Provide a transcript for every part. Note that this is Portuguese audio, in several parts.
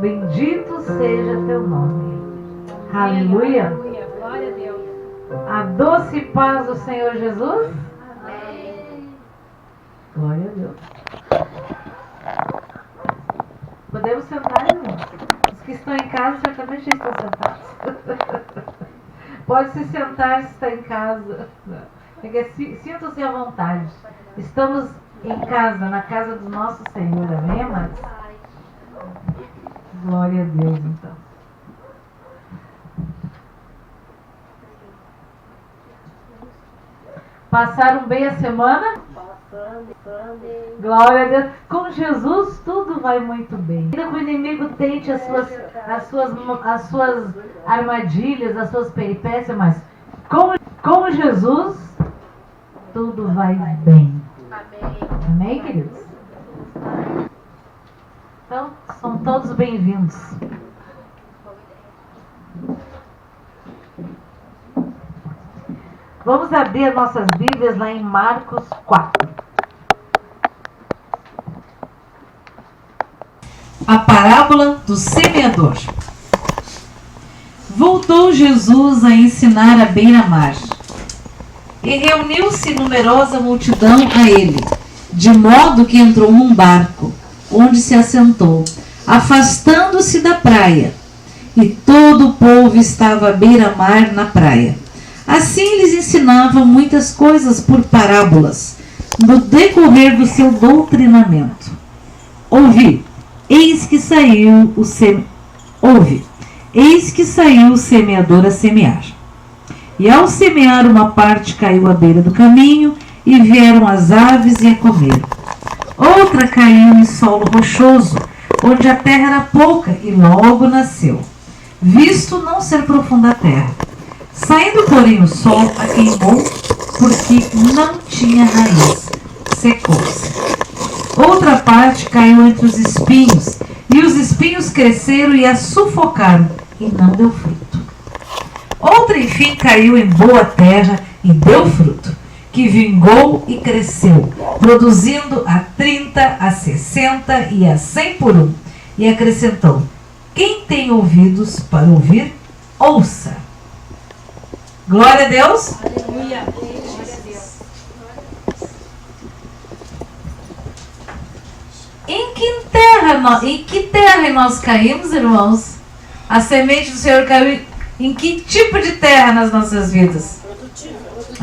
Bendito seja teu nome. Aleluia. Glória a Deus. A doce paz do Senhor Jesus. Amém. Glória a Deus. Podemos sentar, irmãos? Os que estão em casa certamente já estão sentados. Pode se sentar se está em casa. Sintam-se à vontade. Estamos em casa, na casa do nosso Senhor. Amém, amados? Glória a Deus, então. Passaram bem a semana? Glória a Deus. Com Jesus tudo vai muito bem. Ainda que o inimigo tente as suas armadilhas, as suas peripécias, mas com Jesus tudo vai bem. Amém. Amém, queridos? Então, são todos bem-vindos. Vamos abrir nossas Bíblias lá em Marcos 4. A parábola do semeador. Voltou Jesus a ensinar à beira-mar, e reuniu-se numerosa multidão a ele, de modo que entrou num barco, onde se assentou, afastando-se da praia, e todo o povo estava à beira-mar na praia. Assim lhes ensinava muitas coisas por parábolas, no decorrer do seu doutrinamento. Ouvi, eis que saiu o semeador a semear. E ao semear, uma parte caiu à beira do caminho, e vieram as aves e a comeram. Outra caiu em solo rochoso, onde a terra era pouca, e logo nasceu, visto não ser profunda a terra. Saindo, porém, o sol a queimou, porque não tinha raiz, secou-se. Outra parte caiu entre os espinhos, e os espinhos cresceram e a sufocaram, e não deu fruto. Outra, enfim, caiu em boa terra e deu fruto, que vingou e cresceu, produzindo a 30, a 60 e a 100 por um. E acrescentou: quem tem ouvidos para ouvir, ouça. Glória a Deus. Aleluia. Glória a Deus. Em que terra nós caímos, irmãos? A semente do Senhor caiu em que tipo de terra nas nossas vidas?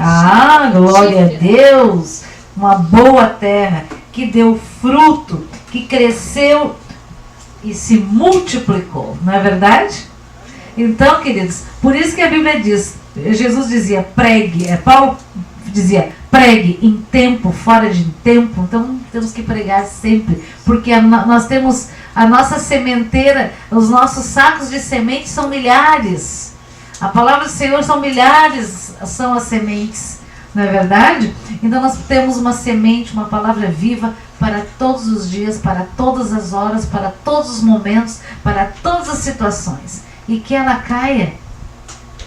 Ah, glória a Deus! Uma boa terra que deu fruto, que cresceu e se multiplicou, não é verdade? Então, queridos, por isso que a Bíblia diz, Jesus dizia, pregue, Paulo dizia, pregue em tempo, fora de tempo. Então temos que pregar sempre, porque nós temos a nossa sementeira, os nossos sacos de semente são milhares. A palavra do Senhor são milhares, são as sementes, não é verdade? Então nós temos uma semente, uma palavra viva para todos os dias, para todas as horas, para todos os momentos, para todas as situações. E que ela caia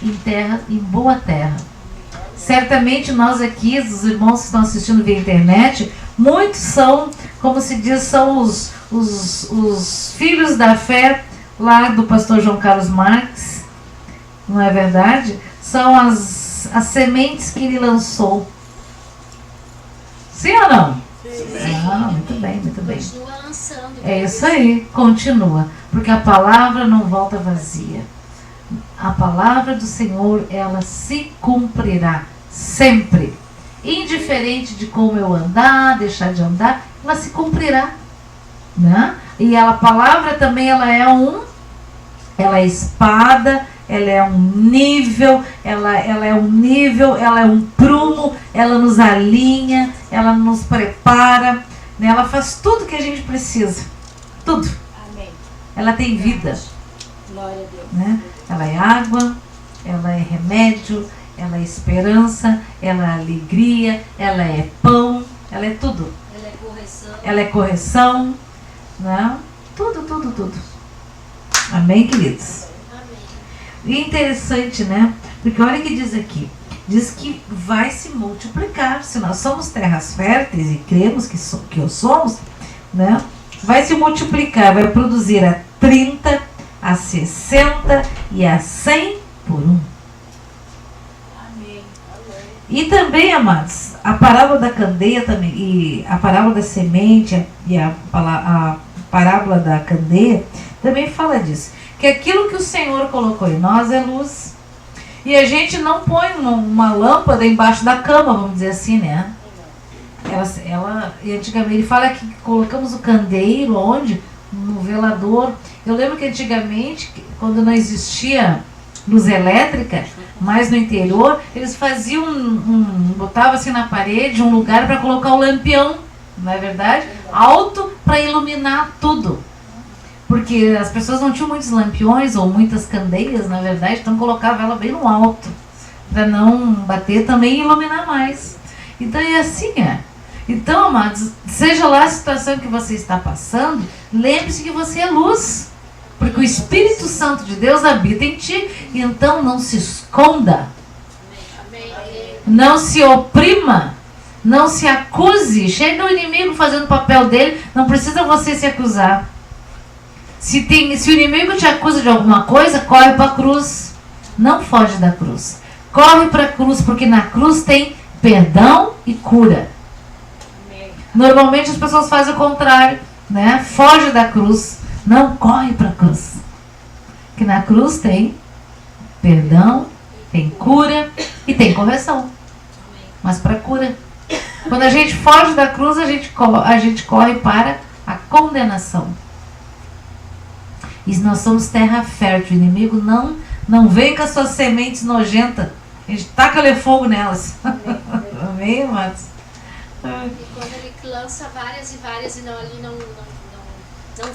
em terra, em boa terra. Certamente nós aqui, os irmãos que estão assistindo via internet, muitos são, como se diz, são os filhos da fé lá do pastor João Carlos Marques, não é verdade? São as sementes que ele lançou. Sim ou não? Sim. Ah, muito bem, muito bem. Continua lançando. É isso aí, continua. Porque a palavra não volta vazia. A palavra do Senhor, ela se cumprirá sempre. Indiferente de como eu andar, deixar de andar, ela se cumprirá. Né? E a palavra também, ela é espada, ela é um nível, ela é um prumo, ela nos alinha, ela nos prepara, né? Ela faz tudo que a gente precisa. Tudo. Amém. Ela tem vida. Glória a Deus. Né? Ela é água, ela é remédio, ela é esperança, ela é alegria, ela é pão, ela é tudo. Ela é correção. Ela é correção, né? Tudo. Amém, queridos? Amém. E é interessante, né? Porque olha o que diz aqui. Diz que vai se multiplicar. Se nós somos terras férteis e cremos que o somos, né? Vai se multiplicar, vai produzir a 30, 30, a 60 e a 100 por um. E também, amados, a parábola da candeia também, e a parábola da semente e a parábola da candeia também fala disso. Que aquilo que o Senhor colocou em nós é luz. E a gente não põe uma lâmpada embaixo da cama, vamos dizer assim, né? Antigamente, ele fala que colocamos o candeeiro onde? No velador. Eu lembro que antigamente, quando não existia luz elétrica, mas no interior, eles faziam botavam assim na parede um lugar para colocar o lampião, não é verdade? Alto para iluminar tudo. Porque as pessoas não tinham muitos lampiões ou muitas candeias, na verdade, então colocava ela bem no alto, para não bater também e iluminar mais. Então é assim, Então, amados, seja lá a situação que você está passando, lembre-se que você é luz. Porque o Espírito Santo de Deus habita em ti, e então não se esconda. Não se oprima. Não se acuse. Chega o inimigo fazendo o papel dele, não precisa você se acusar. Se o inimigo te acusa de alguma coisa, corre para a cruz. Não foge da cruz. Corre para a cruz, porque na cruz tem perdão e cura. Normalmente as pessoas fazem o contrário, né? Foge da cruz. Não, corre para a cruz. Que na cruz tem perdão, tem cura e tem correção. Mas para cura. Quando a gente foge da cruz, a gente corre para a condenação. E nós somos terra fértil. O inimigo não vem com as suas sementes nojentas. A gente taca fogo nelas. Amém, amados? E quando ele lança várias e várias e não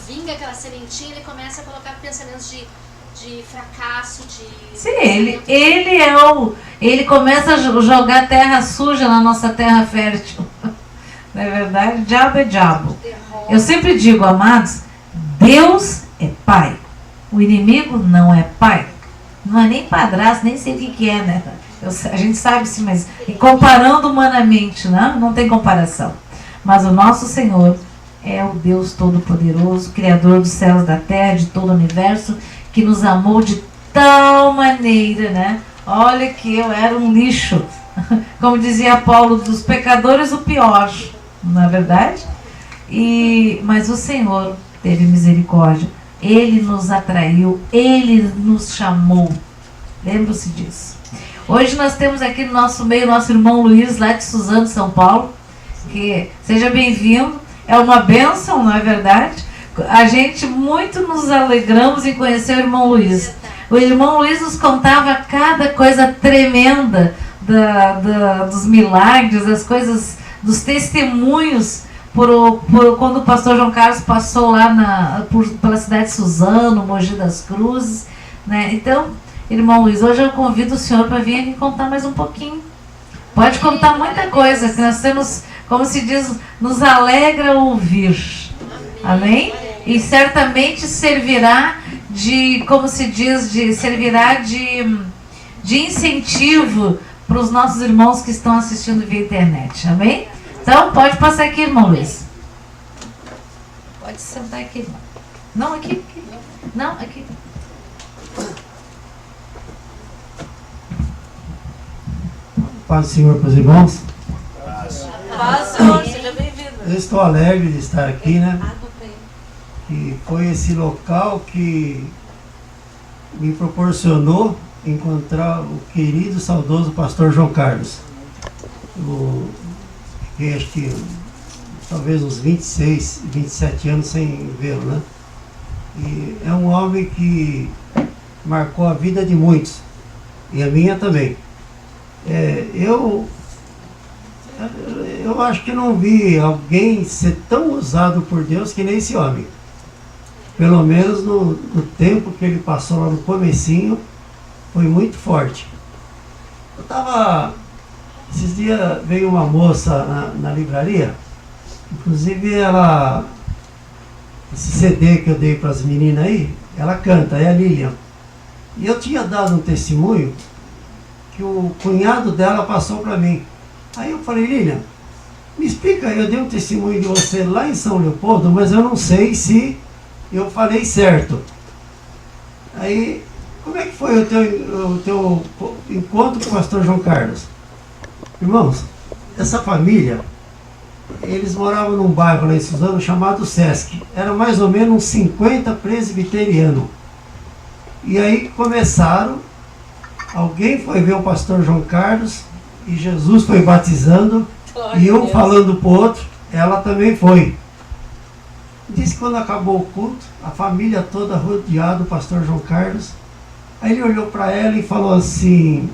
vinga aquela sementinha, ele começa a colocar pensamentos de fracasso, de... Sim, ele começa a jogar terra suja na nossa terra fértil. Não é verdade? Diabo é diabo. Eu sempre digo, amados, Deus é pai. O inimigo não é pai. Não é nem padrasto, nem sei o que é, né? A gente sabe sim, mas e comparando humanamente, né? Não tem comparação. Mas o nosso Senhor é o Deus Todo-Poderoso, Criador dos céus, da terra, de todo o universo, que nos amou de tal maneira, né? Olha que eu era um lixo. Como dizia Paulo, dos pecadores o pior, não é verdade? Mas o Senhor teve misericórdia. Ele nos atraiu, Ele nos chamou. Lembra-se disso. Hoje nós temos aqui no nosso meio nosso irmão Luiz, lá de Suzano, São Paulo. Que seja bem-vindo. É uma bênção, não é verdade? A gente muito nos alegramos em conhecer o irmão Luiz. O irmão Luiz nos contava cada coisa tremenda dos milagres, das coisas, dos testemunhos, quando o pastor João Carlos passou lá pela cidade de Suzano, Mogi das Cruzes, né? Então, irmão Luiz, hoje eu convido o senhor para vir aqui contar mais um pouquinho. Pode contar muita coisa, que nós temos, como se diz, nos alegra ouvir. Amém? E certamente servirá como se diz, servirá de incentivo para os nossos irmãos que estão assistindo via internet. Amém? Então, pode passar aqui, irmão Luiz. Pode sentar aqui, irmão. Não, aqui. Não, aqui. Paz do Senhor para os irmãos. Paz, Senhor, seja bem-vindo. Eu estou alegre de estar aqui, né? E foi esse local que me proporcionou encontrar o querido, saudoso pastor João Carlos. Eu fiquei, acho que, talvez uns 26, 27 anos sem vê-lo, né? E é um homem que marcou a vida de muitos, e a minha também. Eu acho que não vi alguém ser tão usado por Deus que nem esse homem. Pelo menos no tempo que ele passou lá no comecinho, foi muito forte. Esses dias veio uma moça na livraria, inclusive esse CD que eu dei para as meninas aí, ela canta, é a Lilian. E eu tinha dado um testemunho que o cunhado dela passou para mim. Aí eu falei, Lilian, me explica, eu dei um testemunho de você lá em São Leopoldo, mas eu não sei se Eu falei certo. Aí, como é que foi o teu encontro com o pastor João Carlos? Irmãos, essa família, eles moravam num bairro lá em Suzano chamado Sesc. Era mais ou menos uns 50 presbiterianos. E aí começaram, alguém foi ver o pastor João Carlos e Jesus foi batizando, e um falando para o outro, ela também foi. Disse que quando acabou o culto, a família toda rodeada do pastor João Carlos, aí ele olhou para ela e falou assim: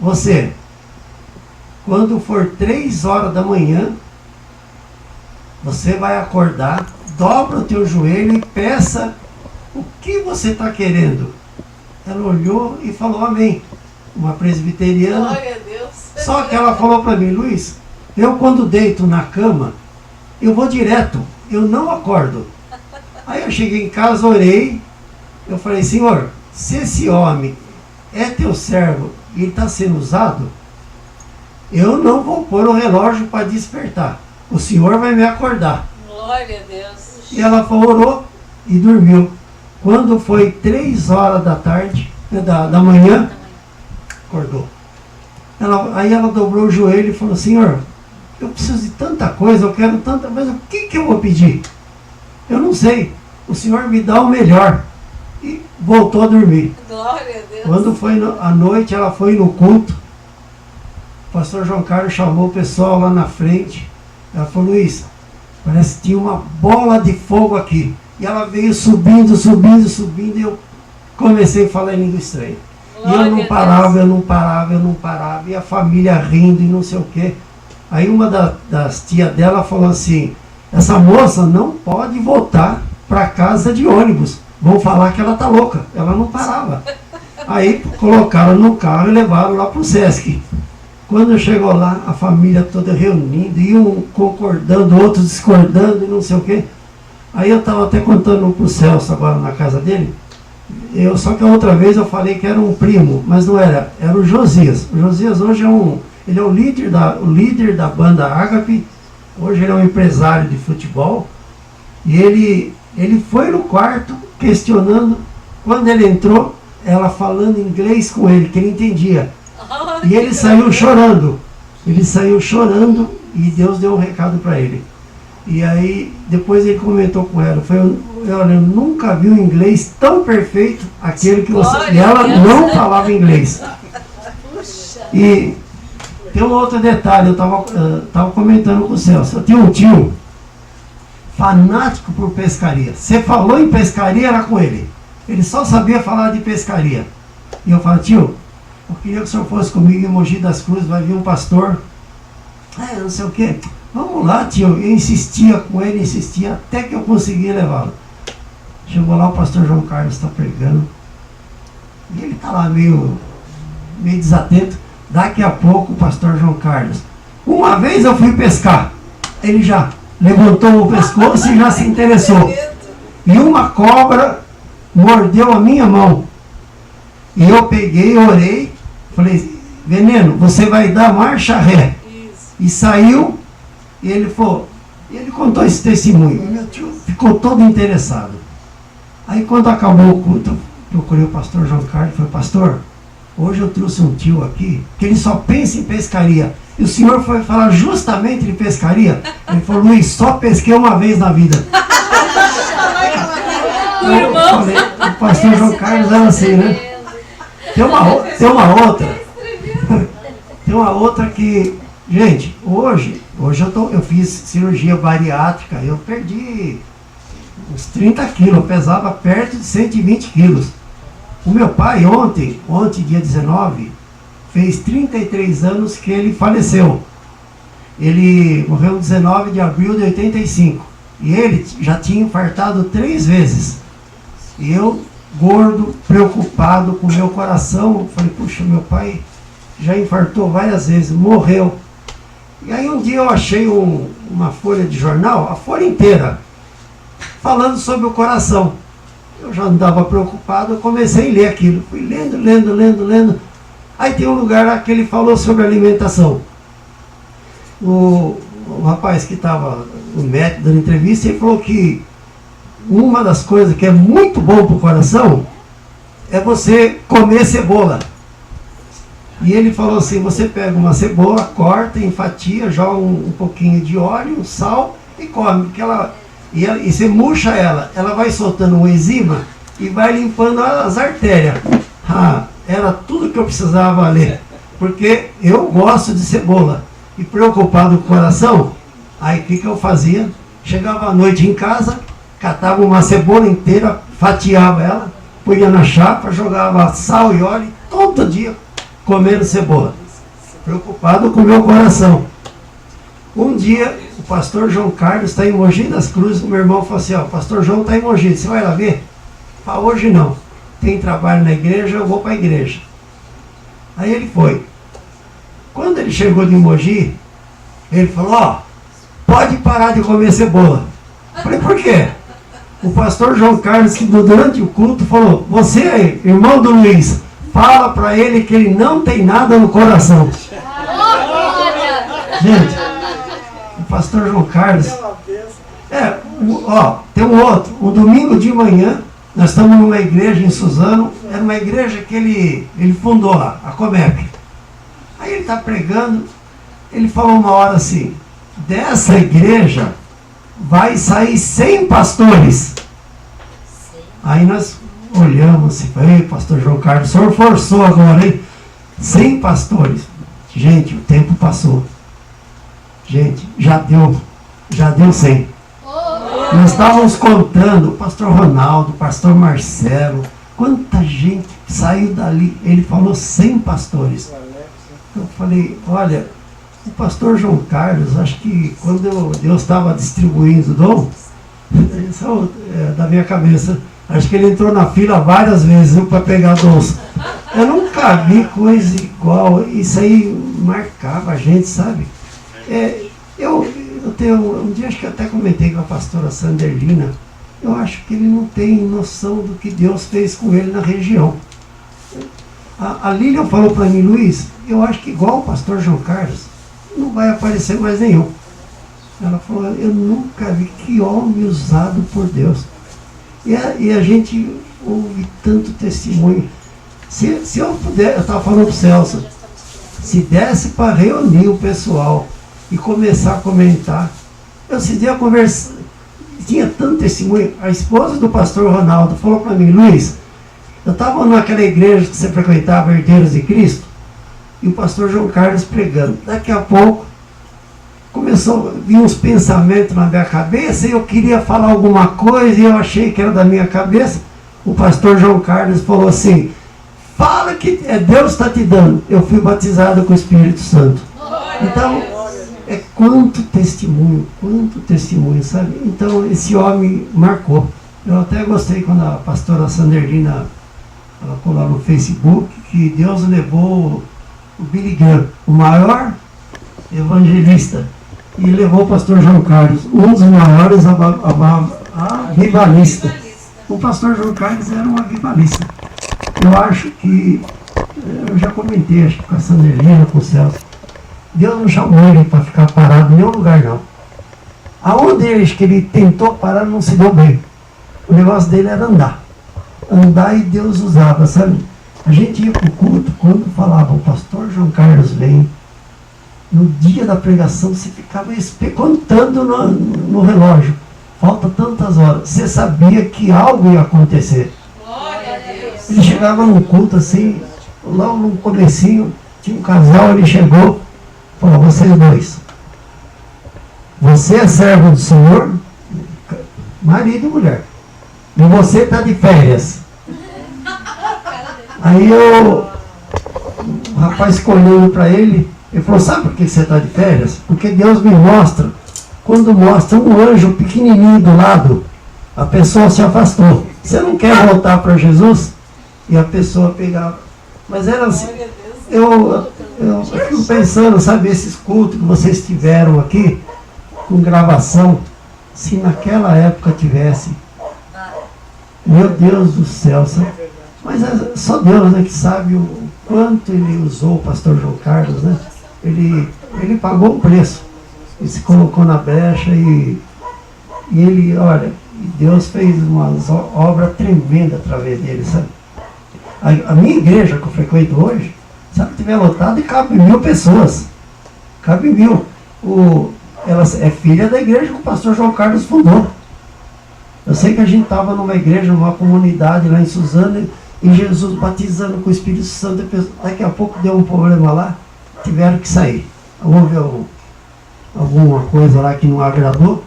você, quando for 3 horas da manhã, você vai acordar, dobra o teu joelho e peça o que você está querendo. Ela olhou e falou amém. Uma presbiteriana. Glória a Deus. Só que ela falou para mim: Luiz, eu quando deito na cama, eu vou direto, eu não acordo. Aí eu cheguei em casa, orei, eu falei: Senhor, se esse homem é teu servo e ele está sendo usado, eu não vou pôr o relógio para despertar. O Senhor vai me acordar. Glória a Deus. E ela orou e dormiu. Quando foi 3 horas da tarde, da manhã, acordou. Aí ela dobrou o joelho e falou: Senhor, eu preciso de tanta coisa, eu quero tanta, mas o que eu vou pedir? Eu não sei. O Senhor me dá o melhor. E voltou a dormir. Glória a Deus. Quando foi à noite, ela foi no culto. O pastor João Carlos chamou o pessoal lá na frente. Ela falou: Luiz, parece que tinha uma bola de fogo aqui. E ela veio subindo, subindo, subindo, e eu comecei a falar em língua estranha. E eu não parava, eu não parava, eu não parava, e a família rindo e não sei o quê. Aí uma das tias dela falou assim: essa moça não pode voltar para casa de ônibus, vão falar que ela está louca. Ela não parava. Aí colocaram no carro e levaram lá para o Sesc. Quando chegou lá, a família toda reunindo, e um concordando, outro discordando e não sei o quê. Aí eu estava até contando para o Celso agora na casa dele. Só que a outra vez eu falei que era um primo, mas não era, era o Josias. O Josias hoje ele é o líder da banda Ágape. Hoje ele é um empresário de futebol. E ele foi no quarto questionando. Quando ele entrou, ela falando inglês com ele, que ele entendia. E ele saiu chorando. Ele saiu chorando e Deus deu um recado para ele. E aí, depois ele comentou com ela: eu nunca vi um inglês tão perfeito, aquele que você... E ela não falava inglês. E tem um outro detalhe, eu estava comentando com o Celso. Eu tinha um tio fanático por pescaria. Você falou em pescaria, era com ele. Ele só sabia falar de pescaria. E eu falei: tio, eu queria que o senhor fosse comigo em Mogi das Cruzes, vai vir um pastor. Não sei o quê. Vamos lá, tio. Eu insistia com ele, insistia, até que eu consegui levá-lo. Chegou lá, o pastor João Carlos está pregando. E ele está lá meio desatento. Daqui a pouco, o pastor João Carlos: uma vez eu fui pescar. Ele já levantou o pescoço e já se interessou. E uma cobra mordeu a minha mão. E eu peguei, orei, falei: veneno, você vai dar marcha ré. E saiu. E ele falou, ele contou esse testemunho. E meu tio ficou todo interessado. Aí quando acabou o culto, eu procurei o pastor João Carlos e falei: pastor, hoje eu trouxe um tio aqui, que ele só pensa em pescaria. E o senhor foi falar justamente de pescaria? Ele falou: Luiz, só pesquei uma vez na vida. Eu falei, o pastor João Carlos era assim, né? Tem uma outra que, gente, hoje eu fiz cirurgia bariátrica, eu perdi uns 30 quilos, eu pesava perto de 120 quilos. O meu pai ontem, dia 19, fez 33 anos que ele faleceu. Ele morreu 19 de abril de 85. E ele já tinha infartado 3 vezes. E eu, gordo, preocupado com o meu coração, falei: puxa, meu pai já infartou várias vezes, morreu. E aí um dia eu achei uma folha de jornal, a folha inteira, falando sobre o coração. Eu já andava preocupado, eu comecei a ler aquilo. Fui lendo. Aí tem um lugar lá que ele falou sobre alimentação. O rapaz que estava, o médico dando entrevista, ele falou que uma das coisas que é muito bom para o coração é você comer cebola. E ele falou assim, você pega uma cebola, corta em fatia, joga um pouquinho de óleo, sal e come. E você murcha ela vai soltando um enzima e vai limpando as artérias. Era tudo que eu precisava ler, porque eu gosto de cebola. E preocupado com o coração, aí o que eu fazia? Chegava à noite em casa, catava uma cebola inteira, fatiava ela, punha na chapa, jogava sal e óleo, todo dia comendo cebola. Preocupado com o meu coração. Um dia, o pastor João Carlos está em Mogi das Cruzes, o meu irmão falou assim, o pastor João está em Mogi, você vai lá ver? Hoje não. Tem trabalho na igreja, eu vou para a igreja. Aí ele foi. Quando ele chegou de Mogi, ele falou, pode parar de comer cebola. Eu falei, por quê? O pastor João Carlos, que durante o culto, falou, você aí, irmão do Luiz, fala para ele que ele não tem nada no coração. Gente, o pastor João Carlos, tem um outro, um domingo de manhã, nós estamos numa igreja em Suzano, era uma igreja que ele fundou lá, a Comep. Aí ele está pregando, ele falou uma hora assim, dessa igreja vai sair 100 pastores. Aí nós olhamos assim, ei, pastor João Carlos, o senhor forçou agora, hein? 100 pastores. Gente, o tempo passou. Gente, já deu 100. Nós estávamos contando, o pastor Ronaldo, o pastor Marcelo, quanta gente saiu dali. Ele falou 100 pastores. Eu falei, olha, o pastor João Carlos, acho que quando Deus estava distribuindo o dom, isso é da minha cabeça, acho que ele entrou na fila várias vezes para pegar dons. Eu nunca vi coisa igual, isso aí marcava a gente, sabe? Eu tenho, um dia acho que até comentei com a pastora Sanderlina, eu acho que ele não tem noção do que Deus fez com ele na região. A Lília falou para mim, Luiz, eu acho que igual o pastor João Carlos, não vai aparecer mais nenhum. Ela falou, eu nunca vi, que homem usado por Deus. E a gente ouve tanto testemunho. Se eu puder, eu estava falando para o Celso, se desse para reunir o pessoal e começar a comentar, eu esse dia tinha tanto testemunho. A esposa do pastor Ronaldo falou para mim, Luiz, eu estava naquela igreja que você frequentava, Herdeiros de Cristo, e o pastor João Carlos pregando. Daqui a pouco, começou a vir uns pensamentos na minha cabeça, e eu queria falar alguma coisa, e eu achei que era da minha cabeça. O pastor João Carlos falou assim, fala que Deus está te dando. Eu fui batizado com o Espírito Santo. Então, quanto testemunho, sabe? Então, esse homem marcou. Eu até gostei quando a pastora Sanderlina colocou lá no Facebook que Deus levou o Billy Graham, o maior evangelista, e levou o pastor João Carlos, um dos maiores avivalistas. O pastor João Carlos era um avivalista. Eu acho que, eu já comentei, acho que com a Sanderlina, com o Celso, Deus não chamou ele para ficar parado em nenhum lugar, não. Aonde ele tentou parar, não se deu bem. O negócio dele era andar. Andar e Deus usava, sabe? A gente ia para o culto, quando falava, o pastor João Carlos vem, no dia da pregação, você ficava contando no relógio. Falta tantas horas. Você sabia que algo ia acontecer. Ele chegava num culto assim, logo no comecinho, tinha um casal, ele chegou, falou, vocês dois, você é servo do Senhor, marido e mulher, e você está de férias. Aí o rapaz ficou olhando para ele, ele falou, sabe por que você está de férias? Porque Deus me mostra, quando mostra um anjo pequenininho do lado, a pessoa se afastou. Você não quer voltar para Jesus? E a pessoa pegava. Mas era assim, eu fico pensando, sabe, esses cultos que vocês tiveram aqui, com gravação, se naquela época tivesse, meu Deus do céu, sabe? Mas é só Deus, né, que sabe o quanto ele usou o pastor João Carlos, né? Ele pagou o preço, ele se colocou na brecha e ele, olha, Deus fez uma obra tremenda através dele, sabe? A minha igreja que eu frequento hoje, sabe, que tiver lotado e cabe 1000 pessoas. Cabe 1000. Ela é filha da igreja que o pastor João Carlos fundou. Eu sei que a gente estava numa igreja, numa comunidade lá em Suzano, e Jesus batizando com o Espírito Santo, daqui a pouco deu um problema lá, tiveram que sair. Houve alguma coisa lá que não agradou.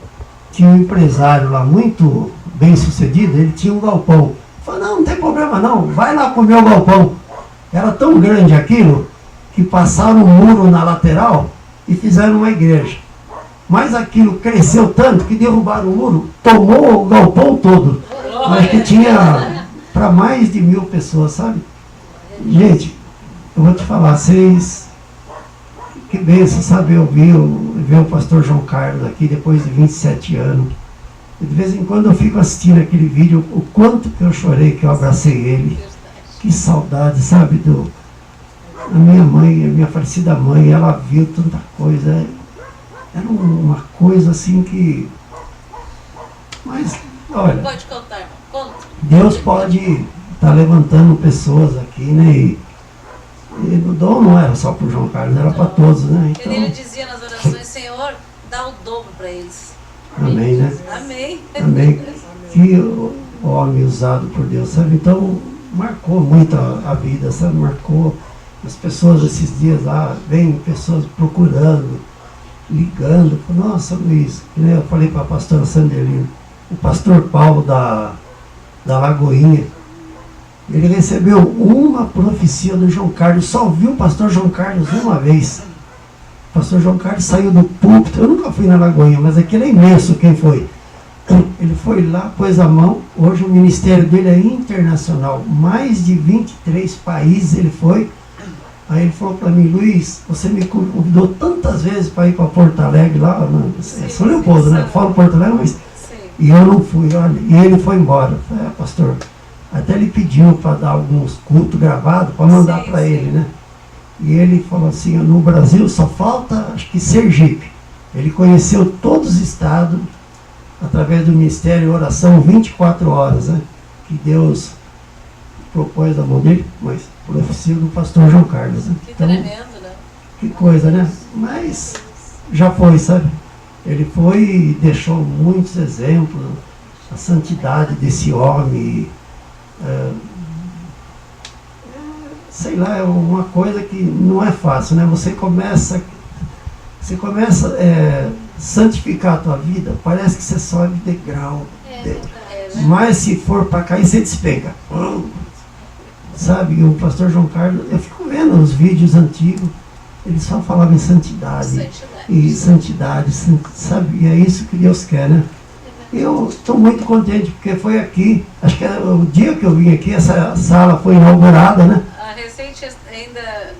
Tinha um empresário lá muito bem sucedido, ele tinha um galpão. Falei, não tem problema não, vai lá pro meu galpão. Era tão grande aquilo que passaram um muro na lateral e fizeram uma igreja. Mas aquilo cresceu tanto que derrubaram o muro, tomou o galpão todo. Mas que tinha para mais de 1000 pessoas, sabe? Gente, eu vou te falar, que bênção, sabe? Eu vi o pastor João Carlos aqui depois de 27 anos. E de vez em quando eu fico assistindo aquele vídeo, o quanto que eu chorei, que eu abracei ele. Que saudade, sabe? A minha mãe, a minha falecida mãe, ela viu tanta coisa. Era uma coisa assim que... Mas, olha... Pode contar, irmão. Conta. Deus pode estar levantando pessoas aqui, né? E o dom não era só para o João Carlos, era para todos, né? Então, Ele dizia nas orações, Senhor, dá o dobro para eles. amém, né? Amém. Amém. Que homem usado por Deus, sabe? Então, marcou muito a vida, sabe? Marcou as pessoas esses dias lá, vem pessoas procurando, ligando. Nossa, Luiz, né? Eu falei para a pastora Sandelina, o pastor Paulo da Lagoinha, ele recebeu uma profecia do João Carlos, só viu o pastor João Carlos uma vez. O pastor João Carlos saiu do púlpito, eu nunca fui na Lagoinha, mas aquele é imenso, quem foi? Ele foi lá, pôs a mão, hoje o ministério dele é internacional, mais de 23 países ele foi. Aí ele falou para mim, Luiz, você me convidou tantas vezes para ir para Porto Alegre, lá, é São Leopoldo, né? Eu falo Porto Alegre, mas... E eu não fui, olha, e ele foi embora. Falei, pastor, até ele pediu para dar alguns cultos gravados, para mandar para ele, né? E ele falou assim, no Brasil só falta, acho que Sergipe. Ele conheceu todos os estados, através do Ministério Oração 24 horas, né? Que Deus propôs da mão dele, mas profecia do pastor João Carlos, né? Que Então, tremendo, né? que coisa, né? Mas já foi, sabe? Ele foi e deixou muitos exemplos, a santidade desse homem, sei lá, é uma coisa que não é fácil, né? Você começa a santificar a tua vida, parece que você sobe degrau, mas se for para cair, você despenca. Sabe, o pastor João Carlos, eu fico vendo os vídeos antigos, ele só falava em santidade. E santidade, sabe? E é isso que Deus quer, né? Eu estou muito contente, porque foi aqui, acho que o dia que eu vim aqui, essa sala foi inaugurada, né? A recente ainda...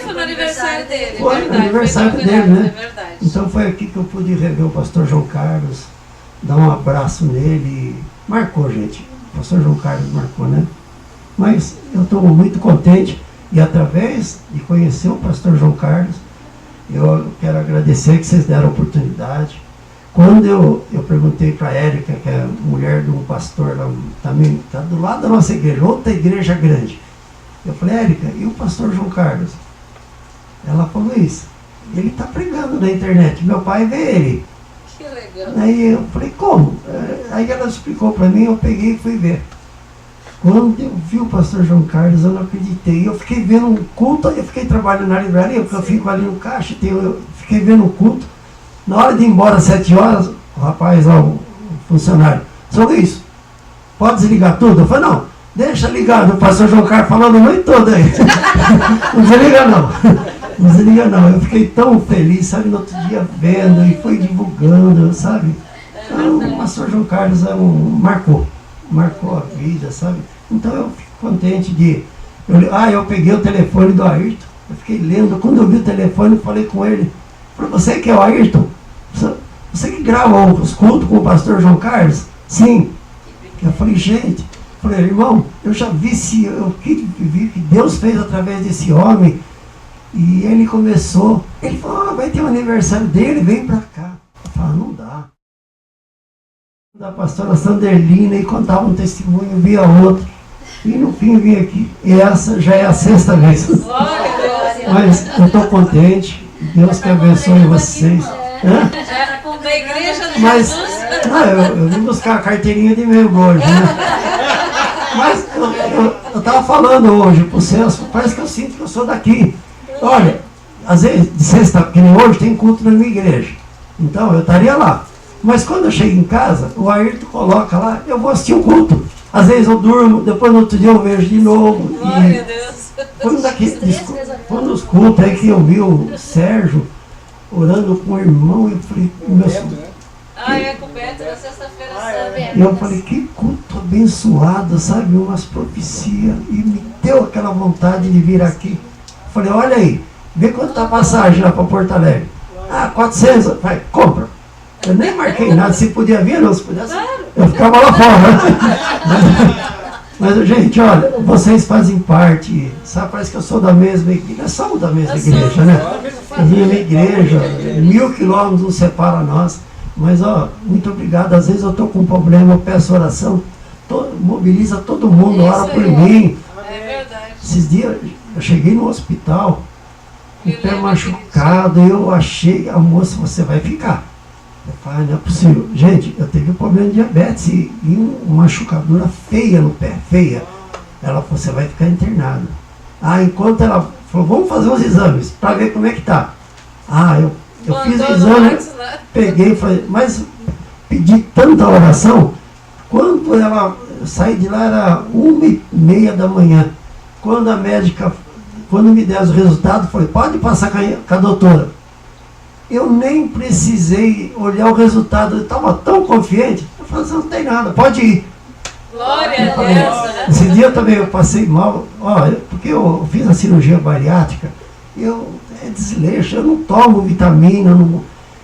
Foi no aniversário dele, Foi é no verdade. aniversário Foi dele, né? É verdade. Então foi aqui que eu pude rever o pastor João Carlos, dar um abraço nele. Marcou, gente. O pastor João Carlos marcou, né? Mas eu estou muito contente e através de conhecer o pastor João Carlos, eu quero agradecer que vocês deram a oportunidade. Quando eu perguntei para a Érica, que é mulher de um pastor lá, também está do lado da nossa igreja, outra igreja grande. Eu falei, Érica, e o pastor João Carlos? Ela falou isso. Ele está pregando na internet, meu pai vê ele. Que legal. Aí eu falei, como? Aí ela explicou para mim, eu peguei e fui ver. Quando eu vi o pastor João Carlos, eu não acreditei. Eu fiquei vendo um culto, eu fiquei trabalhando na livraria, porque eu fico ali no caixa, eu fiquei vendo um culto. Na hora de ir embora às 7 horas, o rapaz lá, o funcionário, São Luís, pode desligar tudo? Eu falei, não, deixa ligado, o pastor João Carlos falando a noite toda aí. Não desliga não. Não desliga não. Eu fiquei tão feliz, sabe, no outro dia vendo e foi divulgando, sabe. Então, o pastor João Carlos marcou a vida, sabe? Então eu fico contente de... Eu peguei o telefone do Ayrton, eu fiquei lendo, quando eu vi o telefone, eu falei com ele, falei, você que é o Ayrton? Você que grava os cultos com o pastor João Carlos? Sim. Eu falei, gente, irmão, eu já vi que Deus fez através desse homem, e ele começou, ele falou, vai ter o aniversário dele, vem pra cá. Eu falei, não dá. Da pastora Sanderlina e contava um testemunho, via outro. E no fim vim aqui. E essa já é a 6ª vez. Mas eu estou contente. Deus que abençoe vocês. Hã? Da igreja do Mas Jesus. não, eu vim buscar a carteirinha de membro hoje, né? Mas eu estava falando hoje pro Celso, parece que eu sinto que eu sou daqui. Olha, às vezes, de sexta, que nem hoje, tem culto na minha igreja. Então eu estaria lá. Mas quando eu chego em casa, o Ayrton coloca lá, eu vou assistir o culto. Às vezes eu durmo, depois no outro dia eu vejo de novo. Glória a Deus. Foi um dos cultos aí que eu vi o Sérgio orando com o irmão, eu falei, meu Senhor. É coberto na sexta-feira santa. E eu falei, que culto abençoado, sabe? Umas profecias. E me deu aquela vontade de vir aqui. Falei, olha aí, vê quanto tá a passagem lá para Porto Alegre. 400, vai, compra. Eu nem marquei nada, se podia vir, não, se pudesse, eu ficava lá fora. Mas, gente, olha, vocês fazem parte, sabe? Parece que eu sou da mesma igreja. Nós somos da mesma igreja, né? A minha igreja, 1000 quilômetros nos separa nós. Mas, ó, muito obrigado. Às vezes eu estou com um problema, eu peço oração, mobiliza todo mundo, ora por mim. É verdade. Esses dias eu cheguei no hospital, com o pé machucado, eu achei, a moça, você vai ficar. Eu falei, não é possível. Gente, eu tive um problema de diabetes e uma machucadura feia no pé, feia. Ela falou, você vai ficar internado. Enquanto ela falou, vamos fazer os exames para ver como é que tá. Eu fiz o exame, peguei e falei, mas pedi tanta oração, quando eu saí de lá era 1h30 da manhã. Quando a médica, quando me der os resultados, falei, pode passar com a doutora. Eu nem precisei olhar o resultado, eu estava tão confiante. Eu falei, não tem nada, pode ir. Glória a Deus, né? Esse dia também eu passei mal, porque eu fiz a cirurgia bariátrica, é desleixo, eu não tomo vitamina,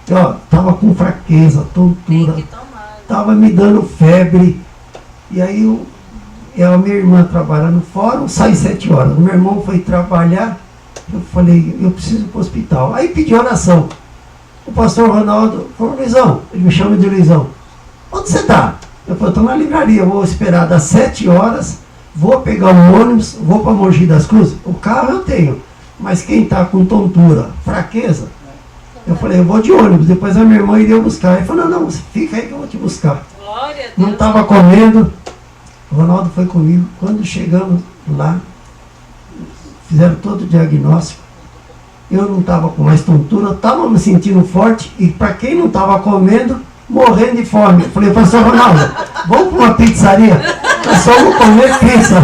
eu estava com fraqueza, tontura, estava me dando febre. E aí a minha irmã trabalha no fórum, sai 7 horas. O meu irmão foi trabalhar, eu falei, eu preciso ir para o hospital. Aí pedi oração. O pastor Ronaldo falou, Luizão, ele me chama de Luizão, onde você está? Eu falei, estou na livraria, vou esperar das 7 horas, vou pegar um ônibus, vou para Mogi das Cruzes. O carro eu tenho, mas quem está com tontura, fraqueza, eu falei, eu vou de ônibus, depois a minha irmã iria buscar. Ele falou, não, fica aí que eu vou te buscar. Glória a Deus. Não estava comendo, o Ronaldo foi comigo. Quando chegamos lá, fizeram todo o diagnóstico. Eu não estava com mais tontura, estava me sentindo forte, e para quem não estava comendo, morrendo de fome. Eu falei, pastor Ronaldo, vamos para uma pizzaria? Nós só vamos comer pizza.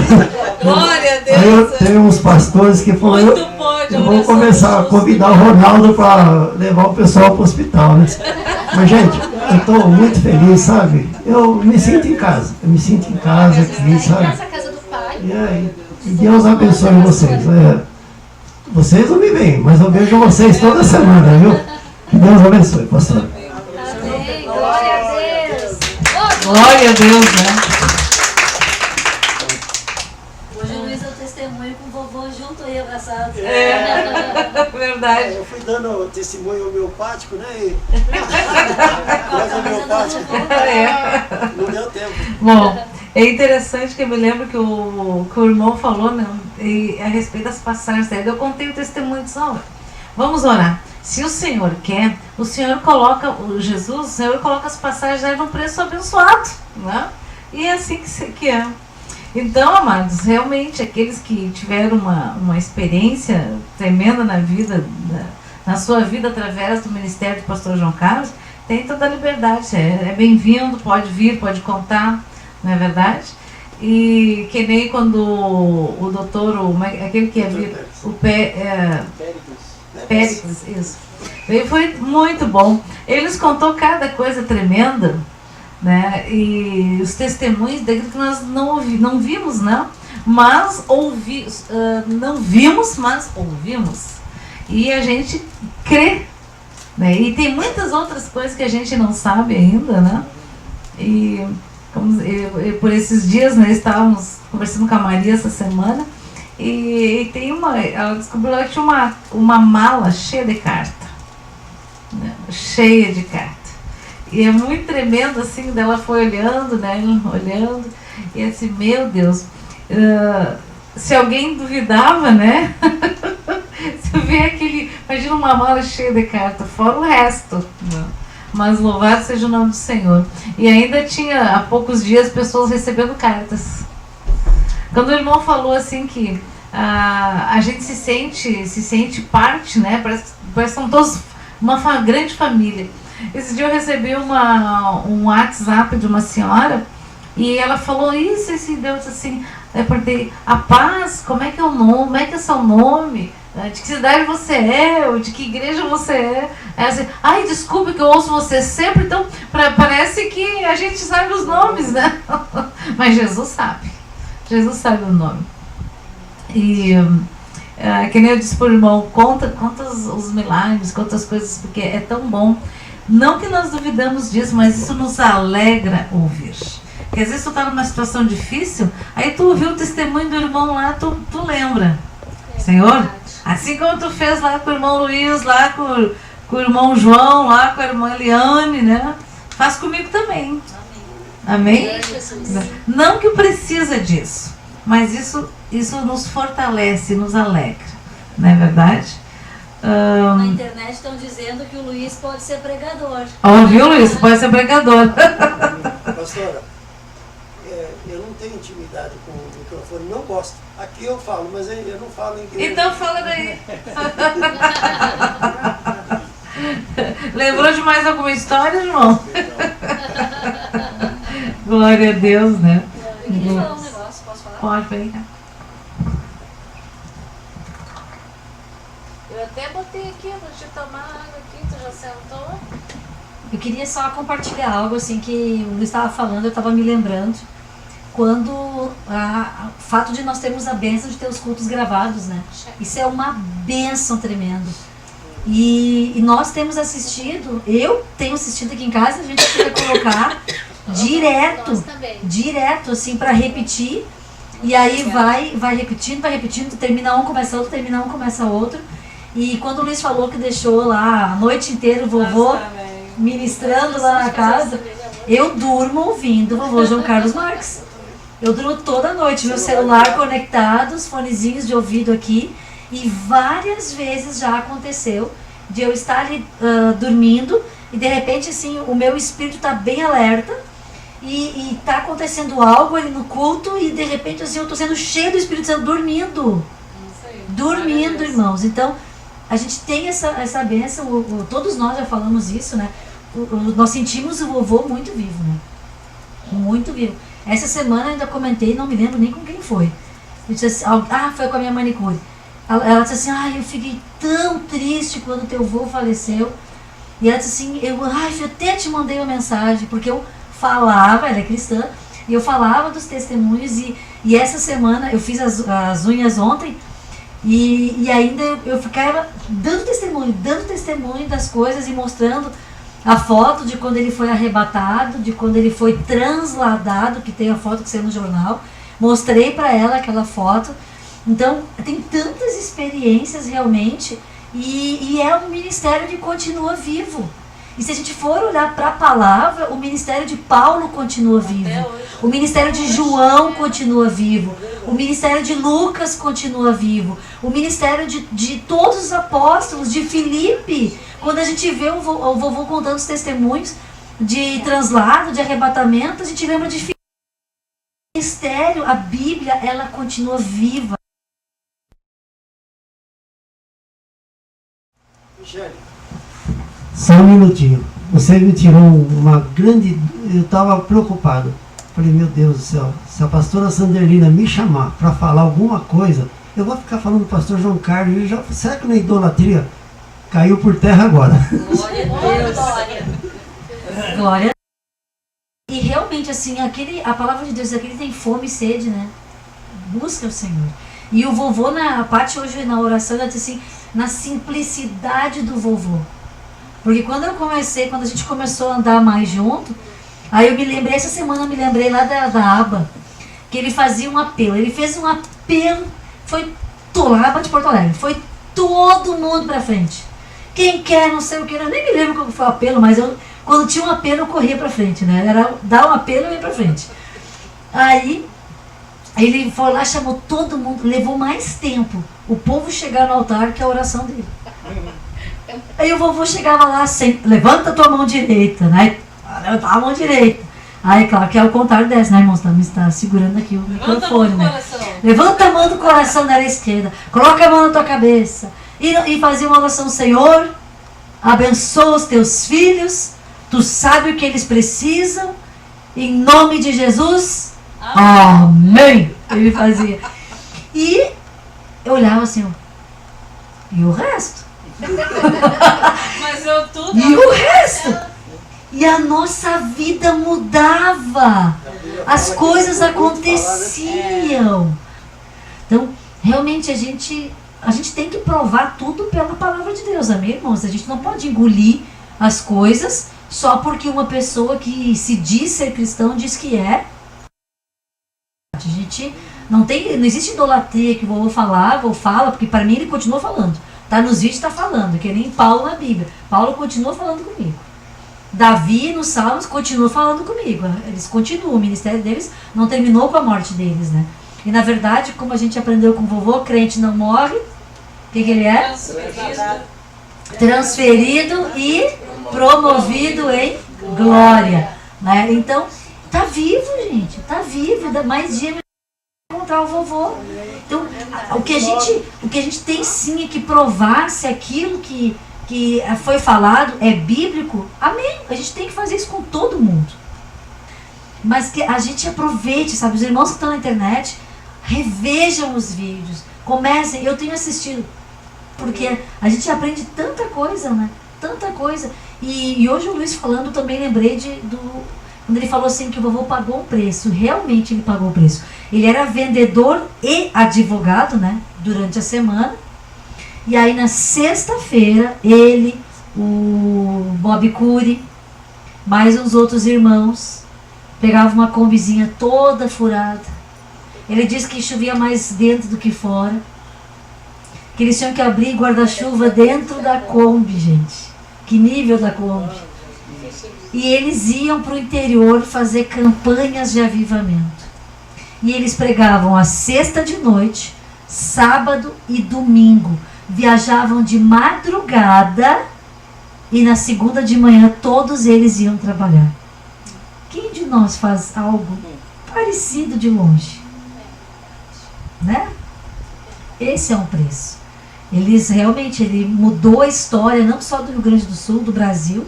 Glória a Deus. Aí eu tenho uns pastores que falaram, eu vou começar a convidar o Ronaldo para levar o pessoal para o hospital, né? Mas, gente, eu estou muito feliz, sabe? Eu me sinto em casa. Eu me sinto em casa aqui, sabe? Essa casa do pai. E Deus abençoe vocês. Vocês não me veem, mas eu vejo vocês toda semana, viu? Que Deus abençoe, pastor. Amém. Glória a Deus. Glória a Deus, né? Hoje o Luiz é o testemunho com o vovô junto aí, abraçado. Verdade. Eu fui dando testemunho homeopático, né? Mas Não deu tempo. Bom, é interessante que eu me lembro que o irmão falou, né, a respeito das passagens dele. Eu contei o testemunho de Saul. Vamos orar. Se o Senhor quer, o Senhor coloca, o Senhor coloca as passagens aí num preço abençoado, né? E é assim que é. Então, amados, realmente, aqueles que tiveram uma experiência tremenda na vida, na sua vida através do ministério do pastor João Carlos, tem toda a liberdade, é bem-vindo, pode vir, pode contar, não é verdade? E que nem quando o doutor, aquele que ia vir, o Péricles, isso. Ele foi muito bom. Ele nos contou cada coisa tremenda, né? E os testemunhos daquilo que nós não vimos, né? Mas não vimos, mas ouvimos. E a gente crê, né? E tem muitas outras coisas que a gente não sabe ainda, né? E por esses dias, né, estávamos conversando com a Maria essa semana e ela descobriu que tinha uma mala cheia de carta, né, cheia de carta. E é muito tremendo, assim, dela foi olhando, né? Olhando, e assim, meu Deus, se alguém duvidava, né? Se eu ver aquele, imagina uma mala cheia de carta, fora o resto. Mas louvado seja o nome do Senhor. E ainda tinha, há poucos dias, pessoas recebendo cartas. Quando o irmão falou assim que a gente se sente parte, né? Parece que são todos uma grande família. Esse dia eu recebi um WhatsApp de uma senhora e ela falou isso, esse Deus assim, eu perguntei, a paz, como é que é o nome, como é que é seu nome? De que cidade você é, ou de que igreja você é? Aí assim, ai, desculpe que eu ouço você sempre, então parece que a gente sabe os nomes, né? Mas Jesus sabe o nome. E que nem eu disse para o irmão, conta os milagres, conta as coisas, porque é tão bom. Não que nós duvidamos disso, mas isso nos alegra ouvir. Porque às vezes tu está numa situação difícil, aí tu ouviu o testemunho do irmão lá, tu lembra. Senhor, assim como tu fez lá com o irmão Luiz, lá com o irmão João, lá com a irmã Eliane, né? Faz comigo também. Amém? Não que precisa disso, mas isso nos fortalece, nos alegra. Não é verdade? Na internet estão dizendo que o Luiz pode ser pregador. Viu, Luiz? Pode ser pregador. Pastora, eu não tenho intimidade com o microfone, não gosto. Aqui eu falo, mas eu não falo em igreja. Então fala daí. Lembrou de mais alguma história, irmão? Glória a Deus, né? Eu queria falar um negócio, posso falar? Pode, vem cá. Eu até botei aqui, vou te tomar água aqui, tu já sentou? Eu queria só compartilhar algo assim que o Luiz estava falando, eu estava me lembrando. Quando o fato de nós termos a bênção de ter os cultos gravados, né? Isso é uma bênção tremenda. E nós temos assistido, eu tenho assistido aqui em casa, a gente precisa colocar direto assim para repetir. E aí vai repetindo, termina um, começa outro, termina um, começa outro. E quando o Luiz falou que deixou lá a noite inteira o vovô ministrando lá na casa, eu durmo ouvindo o vovô João Carlos Marques. Eu durmo toda noite, meu celular conectado, os fonezinhos de ouvido aqui. E várias vezes já aconteceu de eu estar ali dormindo e de repente assim, o meu espírito está bem alerta e está acontecendo algo ali no culto e de repente assim, eu estou sendo cheio do Espírito Santo dormindo. Dormindo, irmãos. Então, a gente tem essa bênção, todos nós já falamos isso, né? Nós sentimos o vovô muito vivo, né? Muito vivo. Essa semana eu ainda comentei, não me lembro nem com quem foi. Eu disse assim, foi com a minha manicure. Ela disse assim, eu fiquei tão triste quando teu avô faleceu. E ela disse assim, eu até te mandei uma mensagem, porque eu falava, ela é cristã, e eu falava dos testemunhos, e essa semana eu fiz as unhas ontem, e ainda eu ficava dando testemunho das coisas e mostrando a foto de quando ele foi arrebatado, de quando ele foi transladado, que tem a foto que saiu no jornal. Mostrei para ela aquela foto. Então, tem tantas experiências realmente, e é um ministério que continua vivo. E se a gente for olhar para a palavra, o ministério de Paulo continua vivo. O ministério de João continua vivo. O ministério de Lucas continua vivo. O ministério de todos os apóstolos, de Filipe. Quando a gente vê o vovô contando os testemunhos de translado, de arrebatamento, a gente lembra de Filipe. O ministério, a Bíblia, ela continua viva. Michele, só um minutinho. Você me tirou uma grande... Eu estava preocupado. Falei, meu Deus do céu, se a pastora Sanderlina me chamar para falar alguma coisa, eu vou ficar falando do pastor João Carlos. Será que na idolatria caiu por terra agora? Glória a Deus. Glória. E realmente, assim, a palavra de Deus, aquele tem fome e sede, né? Busca o Senhor. E o vovô, na parte hoje na oração, ela disse assim, na simplicidade do vovô. Porque quando a gente começou a andar mais junto, aí eu me lembrei, essa semana eu me lembrei lá da aba, que ele fazia um apelo. Ele fez um apelo, foi lá aba de Porto Alegre, foi todo mundo pra frente. Quem quer, não sei o que, eu nem me lembro qual foi o apelo, mas Quando tinha um apelo, eu corria pra frente, né? Era dar um apelo e ia pra frente. Aí, ele foi lá, chamou todo mundo, levou mais tempo o povo chegar no altar que a oração dele. Aí o vovô chegava lá assim, levanta a tua mão direita, né? Levantava a mão direita. Aí, claro que é o contrário dessa, né, irmãos? Está segurando aqui o microfone, né? Levanta a mão do coração da esquerda, coloca a mão na tua cabeça. E fazia uma oração, Senhor, abençoa os teus filhos, tu sabe o que eles precisam, em nome de Jesus, amém. Ele fazia. E eu olhava assim, ó, e o resto? Mas eu tudo. E o resto? E a nossa vida mudava. As coisas aconteciam. Então, realmente a gente tem que provar tudo pela palavra de Deus, amém, irmãos? A gente não pode engolir as coisas só porque uma pessoa que se diz ser cristão diz que é. A gente não existe idolatria que o vovô fala, porque para mim ele continua falando. Tá nos vídeos, tá falando, que nem Paulo na Bíblia. Paulo continua falando comigo. Davi nos Salmos continua falando comigo. Eles continuam, o ministério deles não terminou com a morte deles, né? E na verdade, como a gente aprendeu com o vovô, crente não morre. O que ele é? Transferido e promovido em glória, né? Então, tá vivo, gente. Tá vivo. Mais dia encontrar o vovô. Então, o que a gente tem sim é que provar se aquilo que foi falado é bíblico, amém. A gente tem que fazer isso com todo mundo. Mas que a gente aproveite, sabe? Os irmãos que estão na internet, revejam os vídeos. Comecem, eu tenho assistido, porque a gente aprende tanta coisa, né? Tanta coisa. E hoje o Luiz falando, também lembrei quando ele falou assim que o vovô pagou um preço. Realmente ele pagou o preço. Ele era vendedor e advogado, né? Durante a semana. E aí na sexta-feira, ele, o Bob Cury, mais uns outros irmãos, pegavam uma combizinha toda furada. Ele disse que chovia mais dentro do que fora. Que eles tinham que abrir guarda-chuva dentro da Kombi, gente. Que nível da Kombi. E eles iam para o interior fazer campanhas de avivamento. E eles pregavam a sexta de noite, sábado e domingo. Viajavam de madrugada e na segunda de manhã todos eles iam trabalhar. Quem de nós faz algo parecido de longe? Né? Esse é um preço. Ele mudou a história não só do Rio Grande do Sul, do Brasil,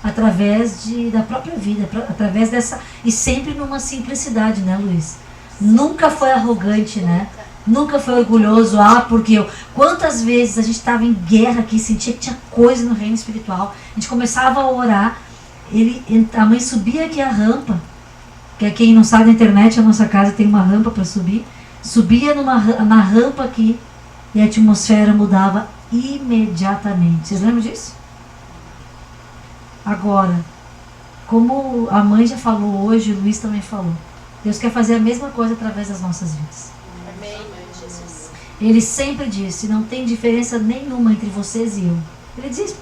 através da própria vida, através dessa, e sempre numa simplicidade, né, Luiz? Nunca foi arrogante, né? Nunca foi orgulhoso, porque quantas vezes a gente estava em guerra aqui, sentia que tinha coisa no reino espiritual, a gente começava a orar, a mãe subia aqui a rampa, que quem não sabe da internet, a nossa casa tem uma rampa para subir, subia na rampa aqui, e a atmosfera mudava imediatamente. Vocês lembram disso? Agora, como a mãe já falou hoje, o Luiz também falou, Deus quer fazer a mesma coisa através das nossas vidas. Amém, Jesus. Ele sempre disse, não tem diferença nenhuma entre vocês e eu. Ele diz,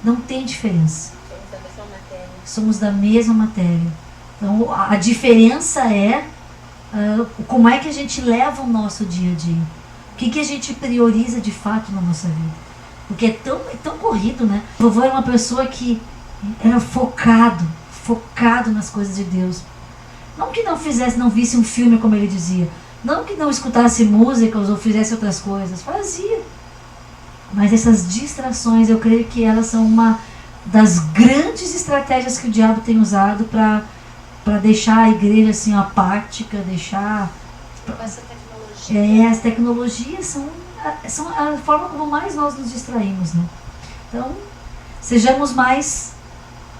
não tem diferença. Somos da mesma matéria. Então, a diferença é como é que a gente leva o nosso dia a dia. O que a gente prioriza de fato na nossa vida. Porque é tão corrido, né? O vovô era uma pessoa que era focado nas coisas de Deus. Não que não visse um filme, como ele dizia. Não que não escutasse músicas ou fizesse outras coisas. Fazia. Mas essas distrações, eu creio que elas são uma das grandes estratégias que o diabo tem usado para deixar a igreja assim apática, deixar... Essa tecnologia. As tecnologias são a forma como mais nós nos distraímos, né? Então, sejamos mais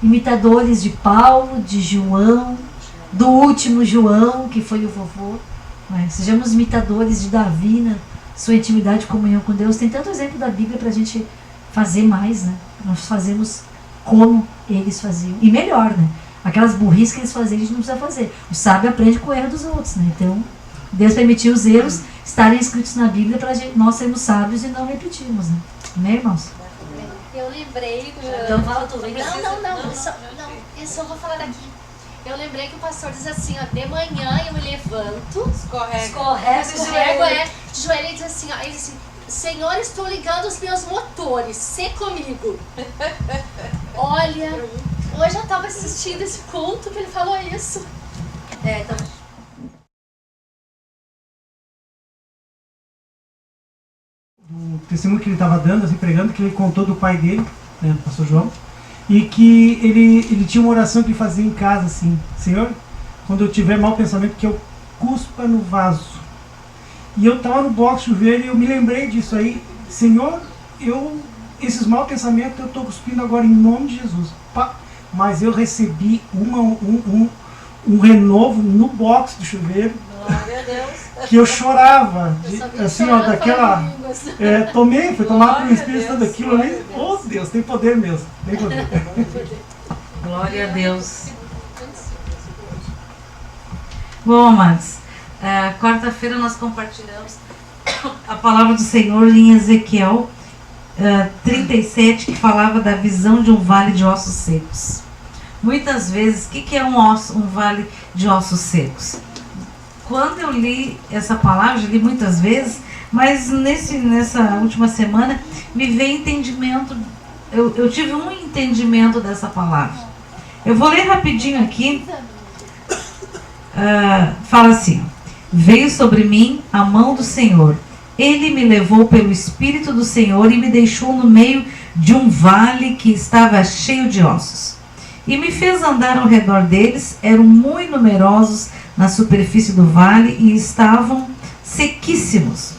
imitadores de Paulo, de João, do último João, que foi o vovô. Né? Sejamos imitadores de Davi, né? Sua intimidade e comunhão com Deus. Tem tanto exemplo da Bíblia para a gente fazer mais, né? Nós fazemos como eles faziam. E melhor, né? Aquelas burrices que eles faziam, a gente não precisa fazer. O sábio aprende com o erro dos outros, né? Então, Deus permitiu os erros estarem escritos na Bíblia para nós sermos sábios e não repetirmos, né? Amém, irmãos? Eu lembrei do... Então fala tu, vem. Não, eu só vou falar daqui. Eu lembrei que o pastor diz assim, ó, de manhã eu me levanto, escorrego, de joelho e diz assim, ó, ele diz assim, Senhor, estou ligando os meus motores, se comigo. Olha, hoje eu estava assistindo esse culto que ele falou isso. Então... O testemunho que ele estava dando, assim, pregando, que ele contou do pai dele, né, do pastor João, e que ele tinha uma oração que ele fazia em casa, assim, Senhor, quando eu tiver mau pensamento, que eu cuspa no vaso. E eu estava no box chuveiro e eu me lembrei disso aí, Senhor, esses maus pensamentos eu estou cuspindo agora em nome de Jesus. Mas eu recebi um renovo no box do chuveiro. Glória a Deus. Que eu chorava, assim, ó, daquela. Fui tomar pelo Espírito Santo daquilo ali. Oh Deus, tem poder mesmo. Tem poder. Glória a Deus. Bom, amados, quarta-feira nós compartilhamos a palavra do Senhor em Ezequiel 37, que falava da visão de um vale de ossos secos. Muitas vezes, o que é um vale de ossos secos? Quando eu li essa palavra, já li muitas vezes, mas nessa última semana me veio entendimento, eu tive um entendimento dessa palavra. Eu vou ler rapidinho aqui. Fala assim: veio sobre mim a mão do Senhor, ele me levou pelo Espírito do Senhor e me deixou no meio de um vale que estava cheio de ossos. E me fez andar ao redor deles, eram muito numerosos na superfície do vale e estavam sequíssimos.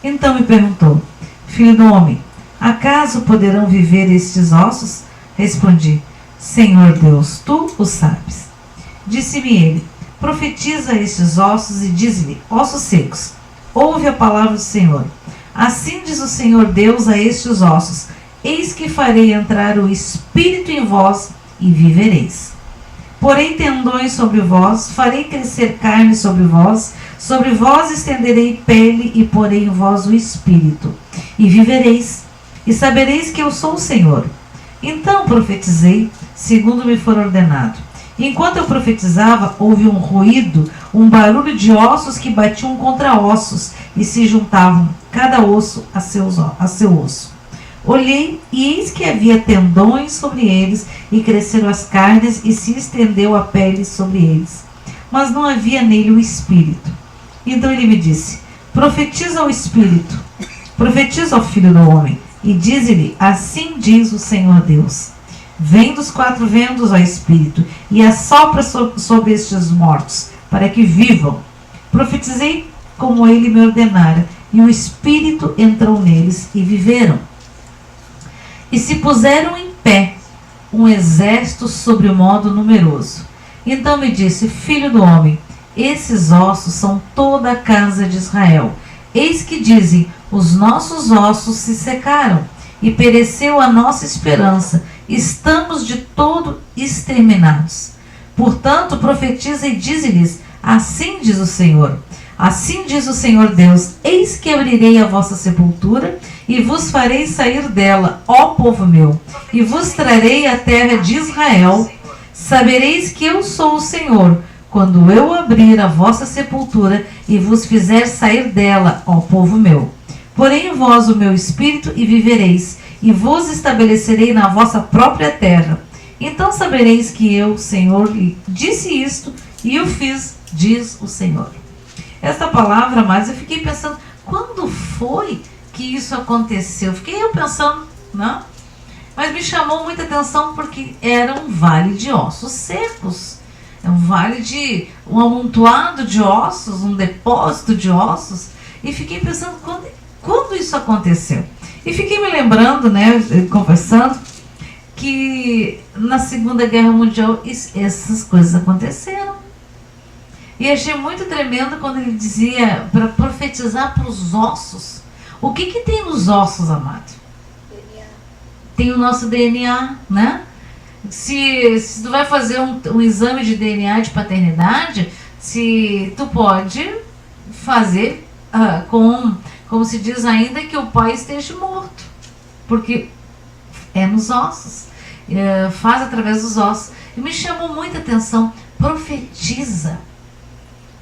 Então me perguntou: filho do homem, acaso poderão viver estes ossos? Respondi: Senhor Deus, tu o sabes. Disse-me ele: profetiza a estes ossos e diz-lhe: ossos secos, ouve a palavra do Senhor. Assim diz o Senhor Deus a estes ossos: eis que farei entrar o Espírito em vós e vivereis. Porei tendões sobre vós, farei crescer carne sobre vós estenderei pele e porei em vós o Espírito, e vivereis, e sabereis que eu sou o Senhor. Então profetizei, segundo me for ordenado. Enquanto eu profetizava, houve um ruído, um barulho de ossos que batiam contra ossos, e se juntavam, cada osso a seu osso. Olhei, e eis que havia tendões sobre eles, e cresceram as carnes, e se estendeu a pele sobre eles. Mas não havia nele o Espírito. Então ele me disse: profetiza ao Espírito, profetiza ao Filho do Homem, e dize-lhe: assim diz o Senhor Deus. Vem dos quatro ventos, ó Espírito, e assopra sobre estes mortos, para que vivam. Profetizei como ele me ordenara, e o Espírito entrou neles, e viveram. E se puseram em pé um exército sobre o modo numeroso. Então me disse: filho do homem, esses ossos são toda a casa de Israel. Eis que dizem: os nossos ossos se secaram, e pereceu a nossa esperança, estamos de todo exterminados. Portanto, profetiza e dize-lhes: assim diz o Senhor. Assim diz o Senhor Deus: eis que abrirei a vossa sepultura, e vos farei sair dela, ó povo meu, e vos trarei a terra de Israel. Sabereis que eu sou o Senhor, quando eu abrir a vossa sepultura, e vos fizer sair dela, ó povo meu. Porém em vós o meu Espírito, e vivereis, e vos estabelecerei na vossa própria terra. Então sabereis que eu, Senhor, lhe disse isto, e o fiz, diz o Senhor. Esta palavra, mas eu fiquei pensando, quando foi que isso aconteceu? Fiquei eu pensando, não? Mas me chamou muita atenção porque era um vale de ossos secos. É um vale de um amontoado de ossos, um depósito de ossos. E fiquei pensando, quando isso aconteceu? E fiquei me lembrando, né, conversando, que na Segunda Guerra Mundial essas coisas aconteceram. E achei muito tremendo quando ele dizia para profetizar para os ossos. O que tem nos ossos, amado? DNA. Tem o nosso DNA, né? Se tu vai fazer um exame de DNA de paternidade, se tu pode fazer como se diz ainda, que o pai esteja morto. Porque é nos ossos. Faz através dos ossos. E me chamou muita atenção, profetiza.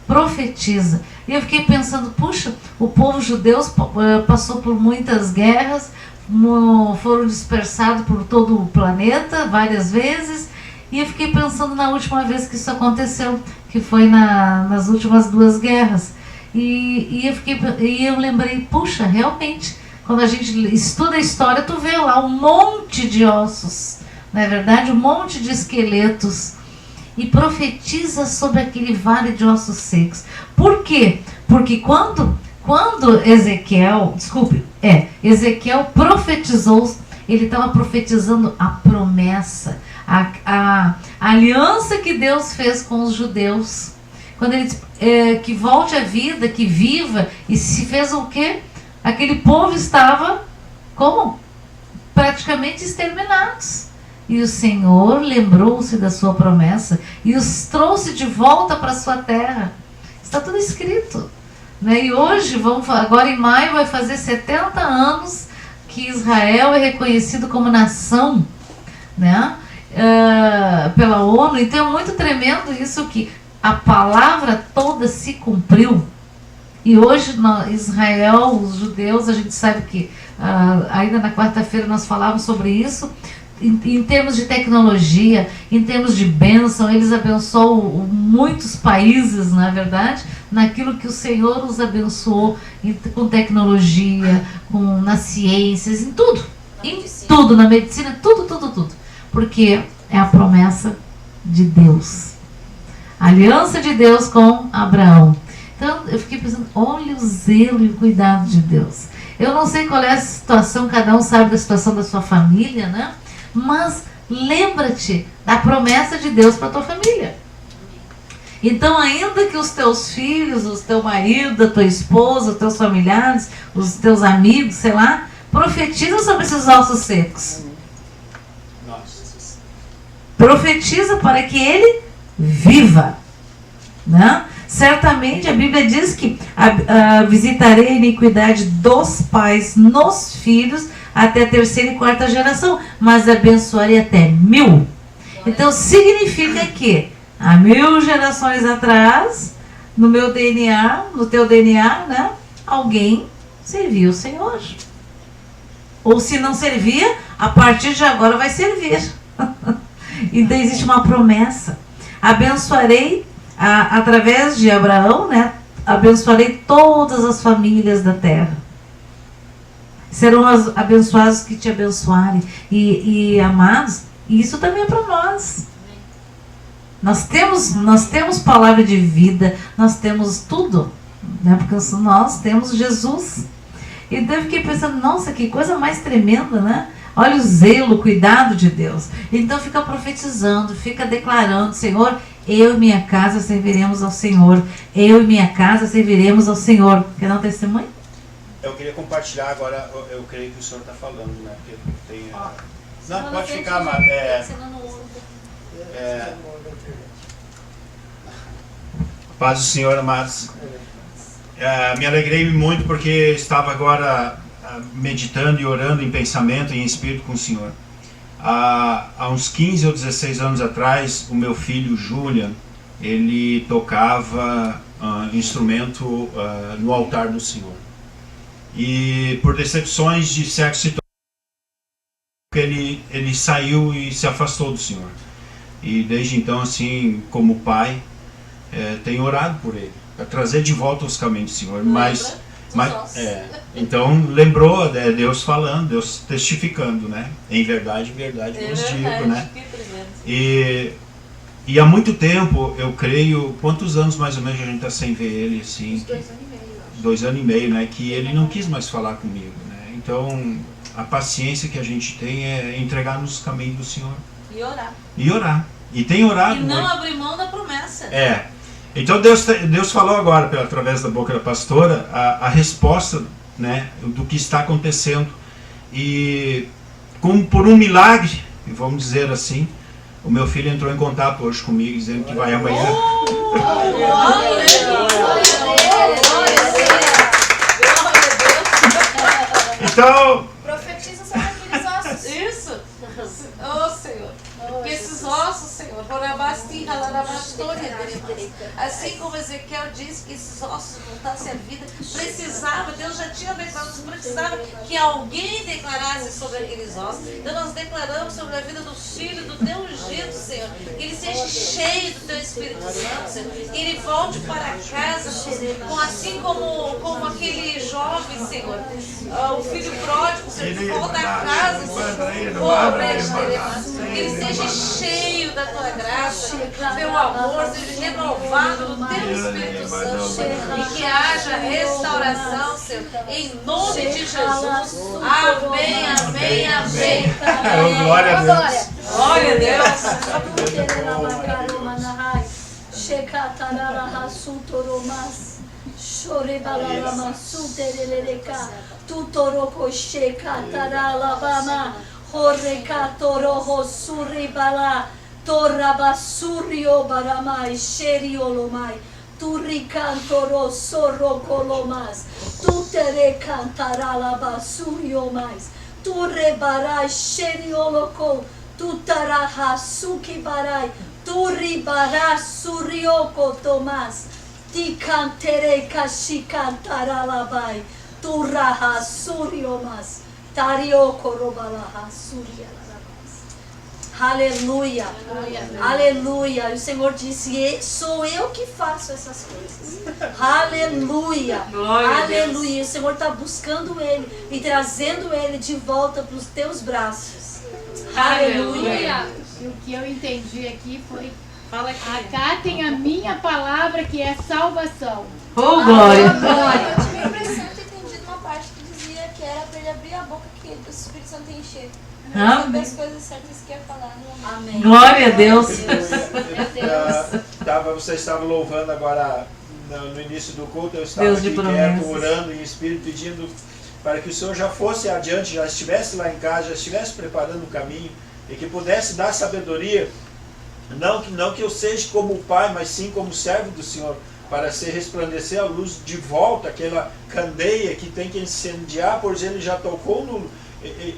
Profetiza. E eu fiquei pensando, puxa, o povo judeu passou por muitas guerras, foram dispersados por todo o planeta várias vezes, e eu fiquei pensando na última vez que isso aconteceu, que foi nas últimas 2 guerras. E eu lembrei, puxa, realmente, quando a gente estuda a história, tu vê lá um monte de ossos, não é verdade? Um monte de esqueletos. E profetiza sobre aquele vale de ossos secos. Por quê? Porque quando Ezequiel profetizou, ele estava profetizando a promessa, a aliança que Deus fez com os judeus. Quando ele diz que volte à vida, que viva, e se fez o quê? Aquele povo estava como? Praticamente exterminados. E o Senhor lembrou-se da sua promessa e os trouxe de volta para a sua terra. Está tudo escrito. Né? E hoje, agora em maio, vai fazer 70 anos que Israel é reconhecido como nação, né? Pela ONU. Então é muito tremendo isso, que a palavra toda se cumpriu. E hoje Israel, os judeus, a gente sabe que ainda na quarta-feira nós falávamos sobre isso. Em termos de tecnologia, em termos de bênção, eles abençoam muitos países, na verdade, naquilo que o Senhor os abençoou, com tecnologia, nas ciências, em tudo. Em tudo, na medicina, tudo. Porque é a promessa de Deus. A aliança de Deus com Abraão. Então, eu fiquei pensando, olha o zelo e o cuidado de Deus. Eu não sei qual é a situação, cada um sabe da situação da sua família, né? Mas lembra-te da promessa de Deus para a tua família. Então, ainda que os teus filhos, o teu marido, a tua esposa, os teus familiares, os teus amigos, sei lá, profetizam sobre esses ossos secos. Profetiza para que ele viva, né? Certamente a Bíblia diz que visitarei a iniquidade dos pais nos filhos até a 3ª e 4ª geração, mas abençoarei até 1000. Então significa que há 1000 gerações atrás, no meu DNA, no teu DNA, né, alguém servia o Senhor. Ou se não servia, a partir de agora vai servir. Então existe uma promessa. Abençoarei através de Abraão, né? Abençoarei todas as famílias da terra. Serão abençoados que te abençoarem. E amados, isso também é para nós. Nós temos palavra de vida, nós temos tudo, né? Porque nós temos Jesus. Então eu fiquei pensando, nossa, que coisa mais tremenda, né? Olha o zelo, o cuidado de Deus. Então fica profetizando, fica declarando, Senhor, eu e minha casa serviremos ao Senhor. Eu e minha casa serviremos ao Senhor. Quer dar um testemunho? Eu queria compartilhar agora, eu creio que o senhor está falando, né? Porque tem, não, pode ficar, mas paz do Senhor, amados. Me alegrei muito porque estava agora meditando e orando em pensamento e em espírito com o Senhor. Há uns 15 ou 16 anos atrás, o meu filho Julian, ele tocava instrumento no altar do Senhor. E por decepções de certas situações, ele saiu e se afastou do Senhor. E desde então, assim, como pai, tenho orado por ele, para trazer de volta os caminhos do Senhor. Então lembrou, Deus falando, Deus testificando, né? Em verdade, verdade vos digo, né? E há muito tempo, eu creio, quantos anos mais ou menos a gente está sem ver ele, assim? 2 anos e meio, né? Que ele não quis mais falar comigo, né? Então, a paciência que a gente tem é entregar nos caminhos do Senhor. E orar. E tem orado. E não abrir mão da promessa. Então Deus falou agora, através da boca da pastora, a resposta, né, do que está acontecendo. E como por um milagre, vamos dizer assim, o meu filho entrou em contato hoje comigo, dizendo que vai amanhã. Então, profetiza sobre aqueles ossos. disso? Oh, Senhor. Que esses ossos, Senhor, assim como Ezequiel disse que esses ossos voltassem à vida, precisava, Deus já tinha declarado, precisava que alguém declarasse sobre aqueles ossos. Então nós declaramos sobre a vida dos filhos do teu ungido, Senhor, que ele seja cheio do teu Espírito Santo, Senhor, que ele volte para casa, assim como aquele jovem, Senhor, o filho pródigo, Senhor, que volta a casa, Senhor, que ele seja cheio da tua graça, do teu amor, seja renovado do teu Espírito Santo e que haja restauração, Senhor, em nome de Jesus. Amém, amém, amém. Glória a Deus. Glória a Deus. Horekatoro suribala torabasurio baramai sheriolomai turicantoro sorocolomas tutere cantarala basurio mais turebarai sherioloko tutaraha sukibarai turibara surioko tomas ticantere kashikantaralabai turaha suriomas Tario korobalaha surya larabas. Aleluia. Aleluia. E o Senhor disse: sou eu que faço essas coisas. Aleluia. Aleluia. O Senhor está buscando ele e trazendo ele de volta para os teus braços. Aleluia. E o que eu entendi aqui foi: acatem a minha palavra, que é salvação. Oh, glória. Eu tive a impressão de ter entendido uma parte que dizia que era para ele abrir a boca que o Espírito Santo ia encher. Não saber as coisas certas que ia falar. Amém. Glória a Deus. Vocês estavam louvando agora no início do culto. Eu estava Deus aqui de quieto, promessas. orando em espírito, pedindo para que o Senhor já fosse adiante, já estivesse lá em casa, já estivesse preparando o caminho e que pudesse dar sabedoria. Não que eu seja como o Pai, mas sim como servo do Senhor, para se resplandecer a luz de volta, aquela candeia que tem que incendiar, pois ele já tocou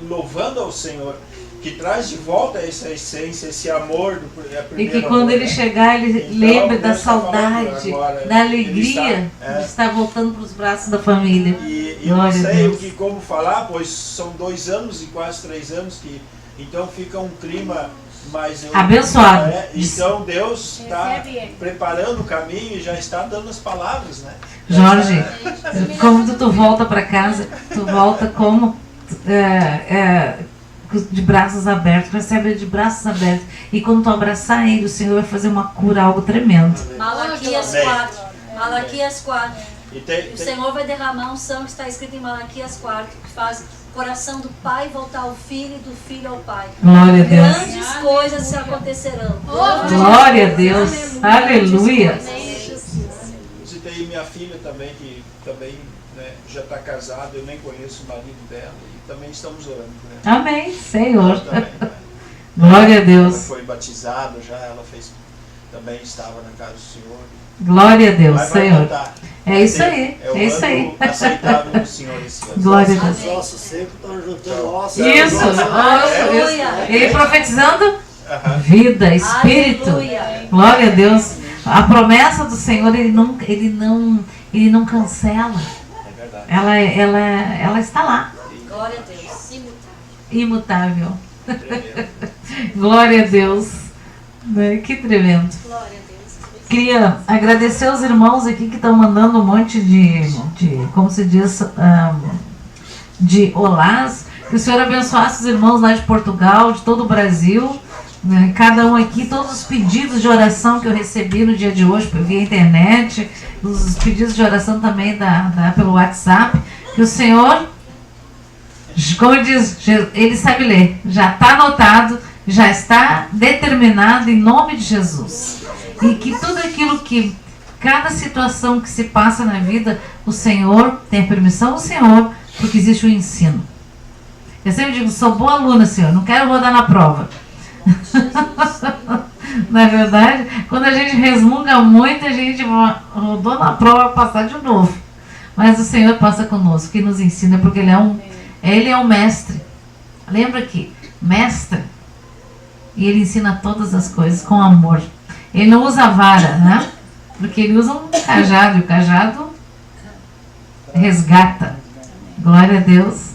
louvando ao Senhor, que traz de volta essa essência, esse amor do primeiro E que quando amor, ele chegar, ele Então, lembre da Deus está falando saudade, agora, da alegria ele de estar voltando para os braços da família. E eu não Glória a sei Deus. como falar, pois são 2 anos e quase 3 anos que então fica um clima mais Abençoado. Então Deus está Recebe ele. preparando o caminho e já está dando as palavras, né? Jorge, quando tu volta para casa, tu volta como de braços abertos, recebe de braços abertos. E quando tu abraçar ele, o Senhor vai fazer uma cura, algo tremendo. Malaquias Amém. 4. Malaquias 4. E O Senhor vai derramar um sangue que está escrito em Malaquias 4, que faz o coração do pai voltar ao filho e do filho ao pai. Glória a Deus. Grandes coisas se acontecerão. Glória a Deus. Aleluia. Citei minha filha também, que também, né, já está casada, eu nem conheço o marido dela, e também estamos orando por ela. Amém, Senhor. Também, né? Glória a Ela Deus. foi batizada já, ela também estava na casa do Senhor. Glória a Deus, Mas vai Senhor. voltar. É isso aí, É o é isso aí. ano aceitável do Senhor esse ano. Glória a Deus. Os ossos secos estão juntando ossos. Isso, Aleluia. ele profetizando Aham. vida, espírito. Aleluia. Glória a Deus. A promessa do Senhor, ele não cancela. É verdade. Ela está lá, Glória a Deus. imutável. Tremendo. Glória a Deus. Né? Que tremendo. Glória a Deus. Queria agradecer aos irmãos aqui que estão mandando um monte de como se diz, de olás. Que o Senhor abençoasse os irmãos lá de Portugal, de todo o Brasil. Né? Cada um aqui, todos os pedidos de oração que eu recebi no dia de hoje via internet, os pedidos de oração também pelo WhatsApp. Que o Senhor, como diz, ele sabe ler, já está anotado, já está determinado em nome de Jesus. E que tudo aquilo que, cada situação que se passa na vida, o Senhor, tem a permissão do Senhor, porque existe o ensino. Eu sempre digo, sou boa aluna, Senhor, não quero rodar na prova. Na verdade, quando a gente resmunga muito, a gente rodou na prova para passar de novo. Mas o Senhor passa conosco, que nos ensina, porque Ele é o mestre. Lembra que mestre, e ele ensina todas as coisas com amor. Ele não usa a vara, né? Porque ele usa um cajado, e o cajado resgata. Glória a Deus.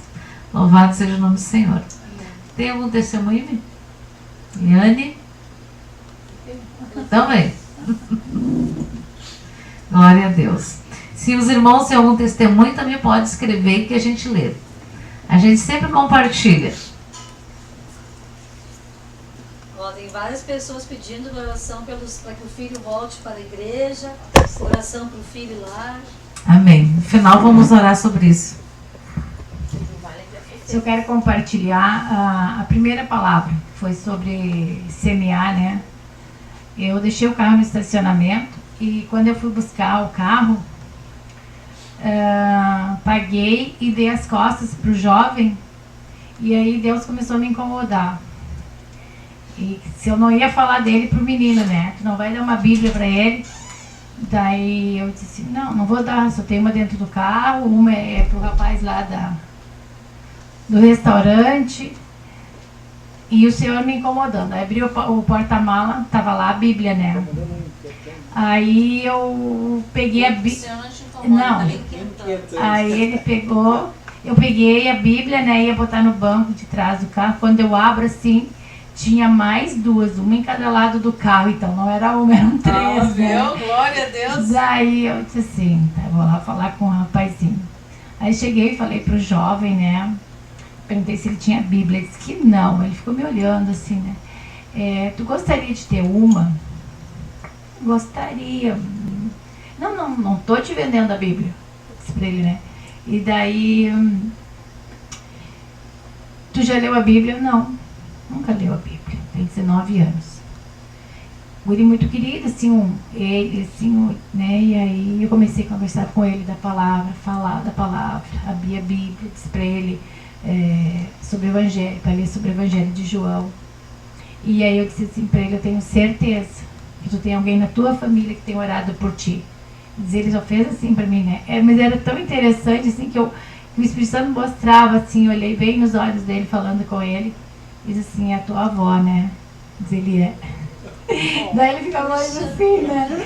Louvado seja o nome do Senhor. Tem algum testemunho? Liane? Também. Glória a Deus. Se os irmãos têm algum testemunho, também pode escrever que a gente lê. A gente sempre compartilha. Tem várias pessoas pedindo oração para que o filho volte para a igreja, oração para o filho lá. Amém. No final vamos orar sobre isso. Eu quero compartilhar a primeira palavra, que foi sobre semear, né? Eu deixei o carro no estacionamento e quando eu fui buscar o carro, paguei e dei as costas para o jovem, e aí Deus começou a me incomodar. E se eu não ia falar dele pro menino, né? Tu não vai dar uma Bíblia para ele. Daí eu disse assim, não vou dar, só tem uma dentro do carro, uma é pro rapaz lá do restaurante. E o Senhor me incomodando. Aí abriu o porta-mala, tava lá a Bíblia, né? Aí eu peguei a Bíblia. Não. Aí ele pegou, eu peguei a Bíblia, né? Ia botar no banco de trás do carro. Quando eu abro assim, tinha mais duas, uma em cada lado do carro. Então não era uma, eram três, né? Glória a Deus. Aí eu disse assim, tá, vou lá falar com o rapazinho. Aí cheguei e falei pro jovem, né? Perguntei se ele tinha Bíblia. Ele disse que não. Ele ficou me olhando assim, né? Tu gostaria de ter uma? Gostaria. Não tô te vendendo a Bíblia. Disse pra ele, né? E daí... Tu já leu a Bíblia? Não. Nunca leu a Bíblia. Tem 19 anos. Guri muito querido, assim, ele, assim, né? E aí eu comecei a conversar com ele da palavra, falar da palavra, abri a Bíblia, disse pra ele sobre o Evangelho, para ler sobre o Evangelho de João. E aí eu disse assim para ele, eu tenho certeza que tu tem alguém na tua família que tem orado por ti. Ele só fez assim para mim, né? Mas era tão interessante assim que o Espírito Santo mostrava assim, eu olhei bem nos olhos dele falando com ele, e disse assim, é a tua avó, né? Diz ele é. Daí ele ficava olhando assim, né?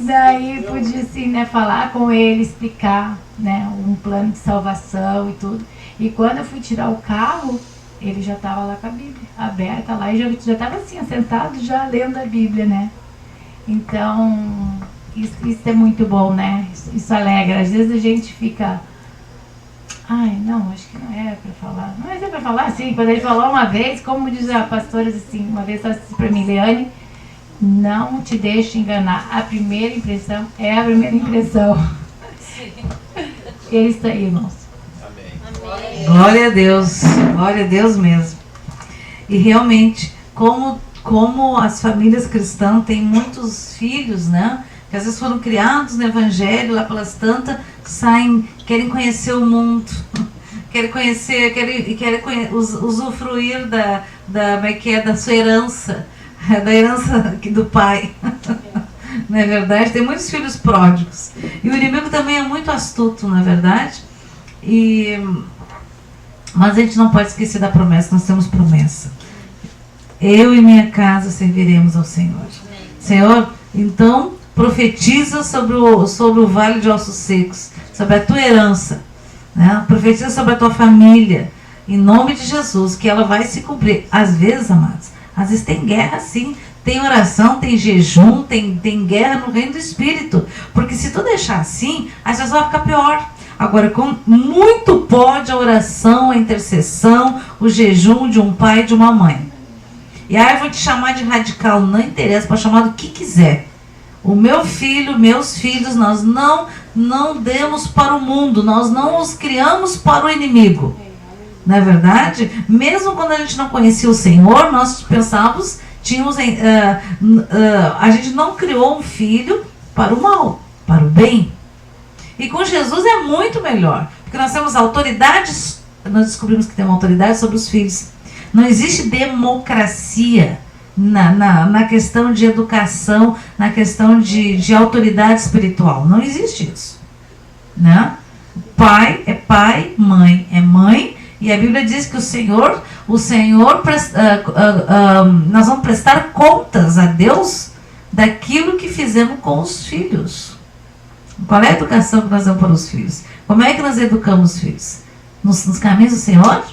Daí podia assim, né, falar com ele, explicar, né, um plano de salvação e tudo. E quando eu fui tirar o carro, ele já estava lá com a Bíblia aberta lá e já estava assim, sentado, já lendo a Bíblia, né? Então, isso é muito bom, né? Isso alegra. Às vezes a gente fica... Ai, não, acho que não é para falar. Mas é para falar assim, quando ele falou uma vez, como diz a pastora assim, uma vez ela disse para mim, Leane, não te deixe enganar. A primeira impressão é a primeira impressão. E é isso aí, irmãos. Amém. Glória a Deus mesmo. E realmente, como as famílias cristãs têm muitos filhos, né? Que às vezes foram criados no Evangelho, lá pelas tantas, saem, querem conhecer o mundo, querem usufruir da sua herança, da herança do pai. Não é verdade? Tem muitos filhos pródigos. E o inimigo também é muito astuto, não é verdade? Mas a gente não pode esquecer da promessa, nós temos promessa. Eu e minha casa serviremos ao Senhor. Senhor, então, profetiza sobre o vale de ossos secos, sobre a tua herança, né? Profetiza sobre a tua família, em nome de Jesus, que ela vai se cumprir. Às vezes, amados, às vezes tem guerra sim, tem oração, tem jejum, tem guerra no reino do Espírito, porque se tu deixar assim, às vezes vai ficar pior. Agora, com muito pode a oração, a intercessão, o jejum de um pai e de uma mãe. E aí eu vou te chamar de radical, não interessa, pode chamar do que quiser. O meu filho, meus filhos, nós não demos para o mundo, nós não os criamos para o inimigo. Não é verdade? Mesmo quando a gente não conhecia o Senhor, nós pensávamos, a gente não criou um filho para o mal, para o bem. E com Jesus é muito melhor, porque nós temos autoridades, nós descobrimos que temos autoridade sobre os filhos. Não existe democracia na questão de educação, na questão de autoridade espiritual. Não existe isso, né? Pai é pai, mãe é mãe, E a Bíblia diz que nós vamos prestar contas a Deus daquilo que fizemos com os filhos. Qual é a educação que nós damos para os filhos? Como é que nós educamos os filhos? Nos caminhos do Senhor?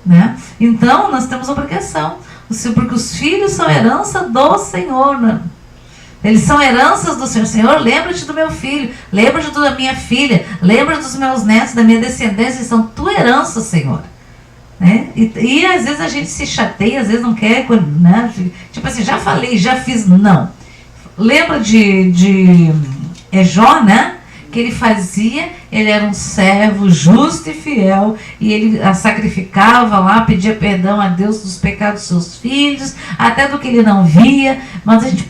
Né? Então, nós temos obrigação. Porque os filhos são herança do Senhor. Né? Eles são heranças do Senhor. Senhor, lembra-te do meu filho. Lembra-te da minha filha. Lembra dos meus netos, da minha descendência. Eles são tua herança, Senhor. Né? E às vezes a gente se chateia, às vezes não quer. Né? Tipo assim, já falei, já fiz. Não. Lembra de Jó, né? Que ele era um servo justo e fiel, e ele a sacrificava lá, pedia perdão a Deus dos pecados dos seus filhos, até do que ele não via. Mas a gente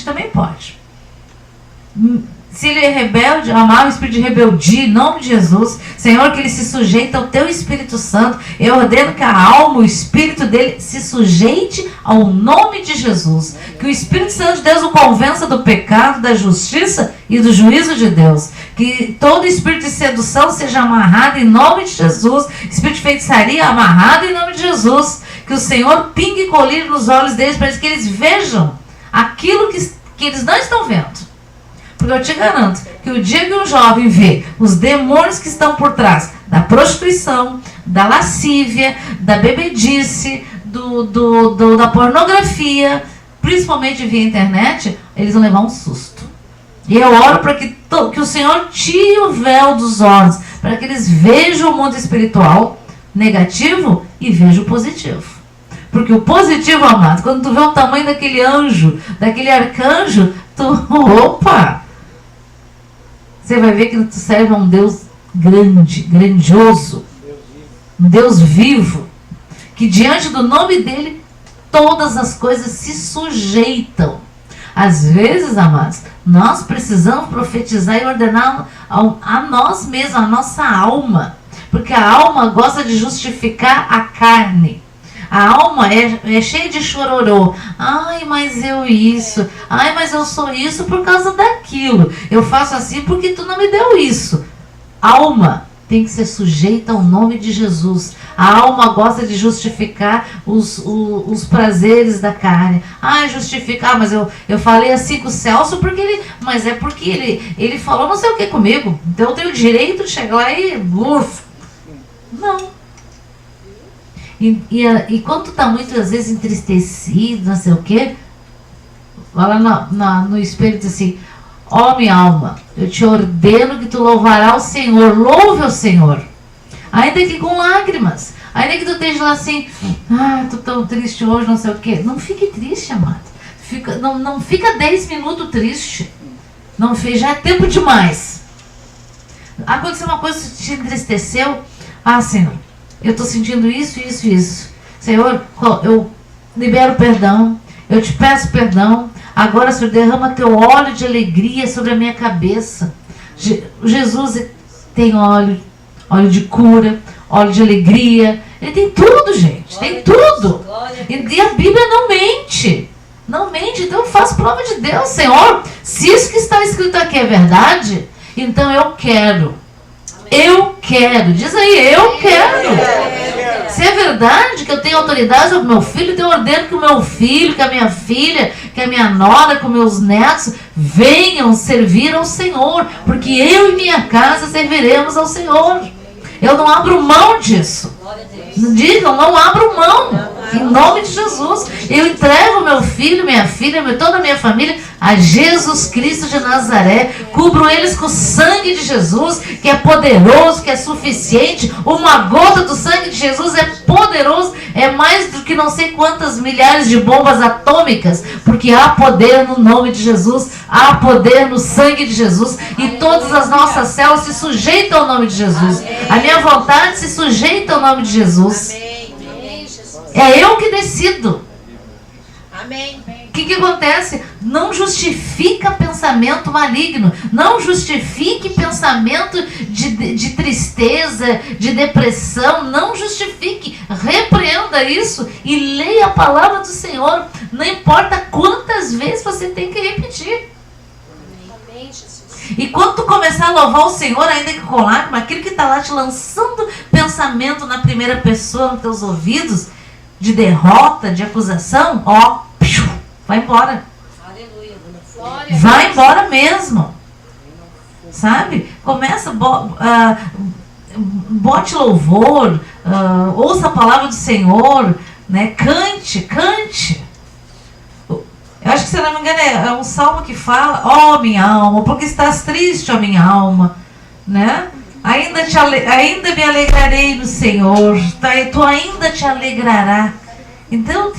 também pode. Se ele é rebelde, amar o espírito de rebeldia, em nome de Jesus, Senhor, que ele se sujeite ao teu Espírito Santo. Eu ordeno que a alma, o espírito dele se sujeite ao nome de Jesus. Que o Espírito Santo de Deus o convença do pecado, da justiça e do juízo de Deus. Que todo espírito de sedução seja amarrado em nome de Jesus. Espírito de feitiçaria amarrado em nome de Jesus. Que o Senhor pingue colírio nos olhos deles para que eles vejam aquilo que eles não estão vendo. Porque eu te garanto que o dia que um jovem vê os demônios que estão por trás da prostituição, da lascívia, da bebedice, da pornografia, principalmente via internet, eles vão levar um susto. E eu oro para que o Senhor tire o véu dos olhos, para que eles vejam o mundo espiritual negativo e vejam o positivo. Porque o positivo, amado, quando tu vê o tamanho daquele anjo, daquele arcanjo, opa! Você vai ver que tu serve a um Deus grande, grandioso, um Deus vivo, que diante do nome dele todas as coisas se sujeitam. Às vezes, amados, nós precisamos profetizar e ordenar a nós mesmos, a nossa alma, porque a alma gosta de justificar a carne. A alma é cheia de chororô. Ai, mas eu isso. Ai, mas eu sou isso por causa daquilo. Eu faço assim porque tu não me deu isso. Alma tem que ser sujeita ao nome de Jesus. A alma gosta de justificar os prazeres da carne. Ah, justificar, mas eu falei assim com o Celso porque ele... Mas é porque ele falou não sei o que comigo. Então eu tenho o direito de chegar lá e... Não. E quando tu está muitas vezes entristecido, não sei o quê, vai lá no espelho e diz assim: ó minha alma, eu te ordeno que tu louvará o Senhor, louve o Senhor, ainda que com lágrimas, ainda que tu esteja lá assim, tô tão triste hoje, não sei o quê. Não fique triste, amado. Não fica 10 minutos triste. Não, já é tempo demais. Aconteceu uma coisa que te entristeceu. Senhor, eu estou sentindo isso, isso, isso. Senhor, eu libero perdão. Eu te peço perdão. Agora, Senhor, derrama teu óleo de alegria sobre a minha cabeça. Jesus tem óleo de cura, óleo de alegria. Ele tem tudo, gente. Tem tudo. E a Bíblia não mente. Não mente. Então eu faço prova de Deus, Senhor. Se isso que está escrito aqui é verdade, então eu quero. Eu quero. Diz aí, eu quero. Se é verdade que eu tenho autoridade sobre o meu filho, então eu ordeno que o meu filho, que a minha filha, que a minha nora, que os meus netos venham servir ao Senhor. Porque eu e minha casa serviremos ao Senhor. Eu não abro mão disso. Digam, não abro mão. Em nome de Jesus. Eu entrego meu filho, minha filha, toda a minha família a Jesus Cristo de Nazaré. Cubro eles com o sangue de Jesus, que é poderoso, que é suficiente. Uma gota do sangue de Jesus é poderoso. É mais do que não sei quantas milhares de bombas atômicas. Porque há poder no nome de Jesus. Há poder no sangue de Jesus. E todas as nossas células se sujeitam ao nome de Jesus. A minha vontade se sujeita ao nome de Jesus. É eu que decido. Amém. O que acontece? Não justifica pensamento maligno. Não justifique pensamento de tristeza, de depressão. Não justifique. Repreenda isso e leia a palavra do Senhor. Não importa quantas vezes você tem que repetir. Amém, Jesus. E quando tu começar a louvar o Senhor, ainda que com lágrimas, aquele que está lá te lançando pensamento na primeira pessoa, nos teus ouvidos, de derrota, de acusação, ó, vai embora. Aleluia. Vai embora mesmo. Sabe? Começa, bote louvor, ouça a palavra do Senhor, né? Cante. Eu acho que, se não me engano, é um salmo que fala: ó, minha alma, porque estás triste, ó minha alma, né? Ainda me alegrarei no Senhor, tu ainda te alegrará. Então,